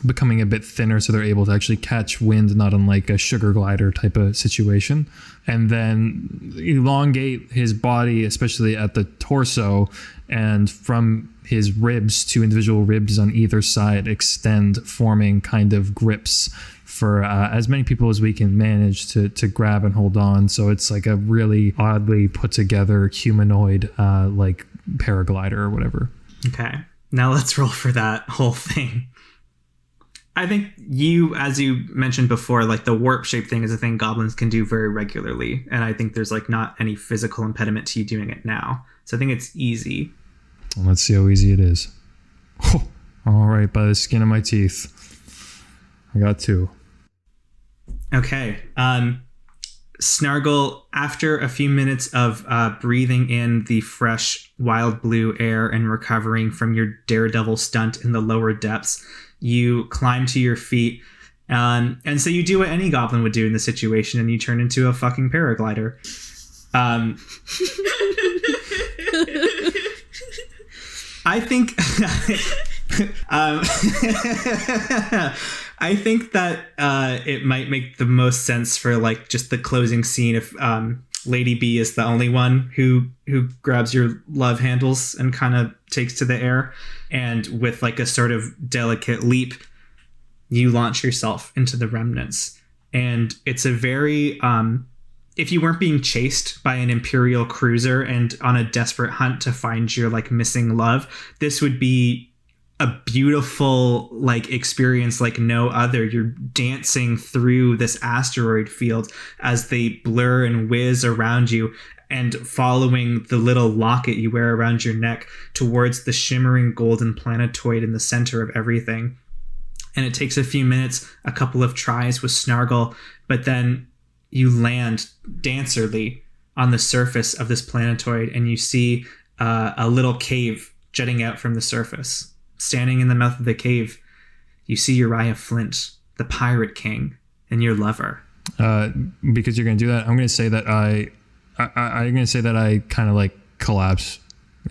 becoming a bit thinner so they're able to actually catch wind, not unlike a sugar glider type of situation. And then elongate his body, especially at the torso, and from his ribs to individual ribs on either side extend, forming kind of grips for as many people as we can manage to grab and hold on. So it's like a really oddly put together humanoid like paraglider or whatever. Okay, now let's roll for that whole thing. I think you, as you mentioned before, like the warp shape thing is a thing goblins can do very regularly. And I think there's not any physical impediment to you doing it now. So I think it's easy. Well, let's see how easy it is. All right, by the skin of my teeth. I got 2. Okay. Snargle, after a few minutes of breathing in the fresh wild blue air and recovering from your daredevil stunt in the lower depths, you climb to your feet. And so you do what any goblin would do in this situation, and you turn into a fucking paraglider. I think I think that it might make the most sense for like just the closing scene if Lady B is the only one who grabs your love handles and kind of takes to the air, and with like a sort of delicate leap, you launch yourself into the remnants. And it's a very if you weren't being chased by an Imperial cruiser and on a desperate hunt to find your like missing love, this would be a beautiful like experience like no other. You're dancing through this asteroid field as they blur and whiz around you, and following the little locket you wear around your neck towards the shimmering golden planetoid in the center of everything. And it takes a few minutes, a couple of tries with Snargle, but then you land dancerly on the surface of this planetoid, and you see a little cave jutting out from the surface. Standing in the mouth of the cave, you see Uriah Flint, the Pirate King, and your lover. Because you're going to do that, I'm going to say that I'm going to say that I kind of like collapse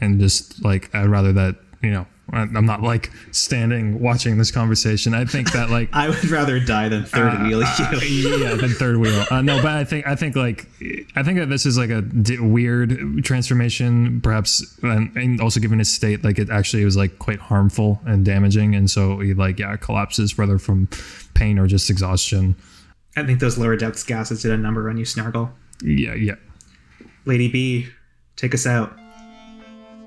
and just like, I'd rather that, you know, I'm not like standing watching this conversation. I think that like I would rather die than third wheel you. Yeah, than third wheel. No, but I think that this is like a weird transformation, perhaps, and also given his state, like it actually was like quite harmful and damaging, and so he like collapses, whether from pain or just exhaustion. I think those lower depths gases did a number on you, Snargle. Yeah. Lady B, take us out.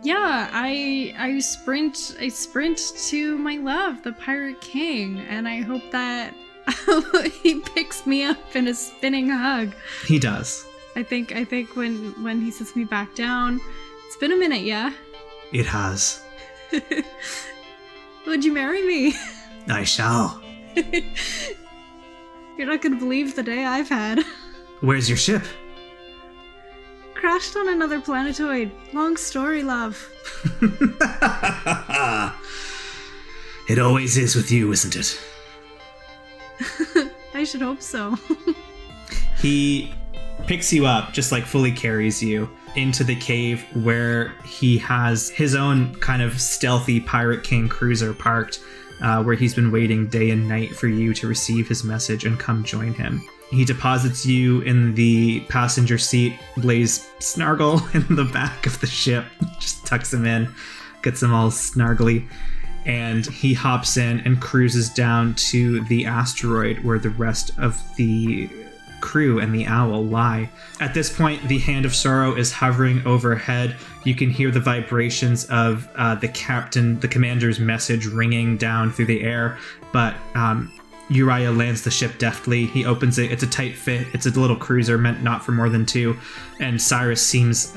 Yeah, I sprint to my love, the Pirate King, and I hope that he picks me up in a spinning hug. He does. I think when he sits me back down, it's been a minute, yeah? It has. Would you marry me? I shall. You're not gonna believe the day I've had. Where's your ship? Crashed on another planetoid. Long story, love. It always is with you, isn't it? I should hope so. He picks you up, just like fully carries you into the cave where he has his own kind of stealthy Pirate King cruiser parked, where he's been waiting day and night for you to receive his message and come join him. He deposits you in the passenger seat, lays Snargle in the back of the ship, just tucks him in, gets him all snargly, and he hops in and cruises down to the asteroid where the rest of the crew and the owl lie. At this point, the Hand of Sorrow is hovering overhead. You can hear the vibrations of the commander's message ringing down through the air, but Uriah lands the ship deftly. He opens it. It's a tight fit. It's a little cruiser meant not for more than two. And Cyrus seems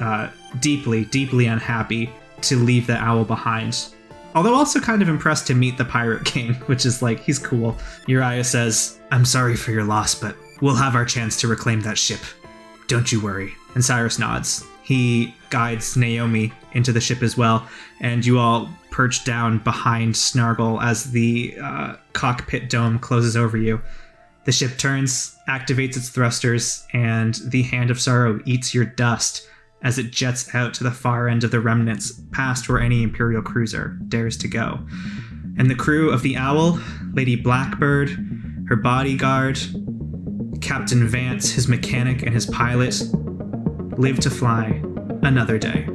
deeply, deeply unhappy to leave the owl behind. Although also kind of impressed to meet the Pirate King, which is like, he's cool. Uriah says, "I'm sorry for your loss, but we'll have our chance to reclaim that ship. Don't you worry." And Cyrus nods. He guides Naomi into the ship as well, and you all perch down behind Snargle as the cockpit dome closes over you. The ship turns, activates its thrusters, and the Hand of Sorrow eats your dust as it jets out to the far end of the remnants, past where any Imperial cruiser dares to go. And the crew of the Owl, Lady Blackbird, her bodyguard, Captain Vance, his mechanic, and his pilot, live to fly another day.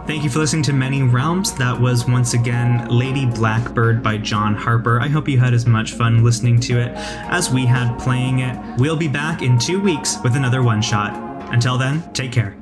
Thank you for listening to Many Realms. That was once again Lady Blackbird by John Harper. I hope you had as much fun listening to it as we had playing it. We'll be back in 2 weeks with another one-shot. Until then, take care.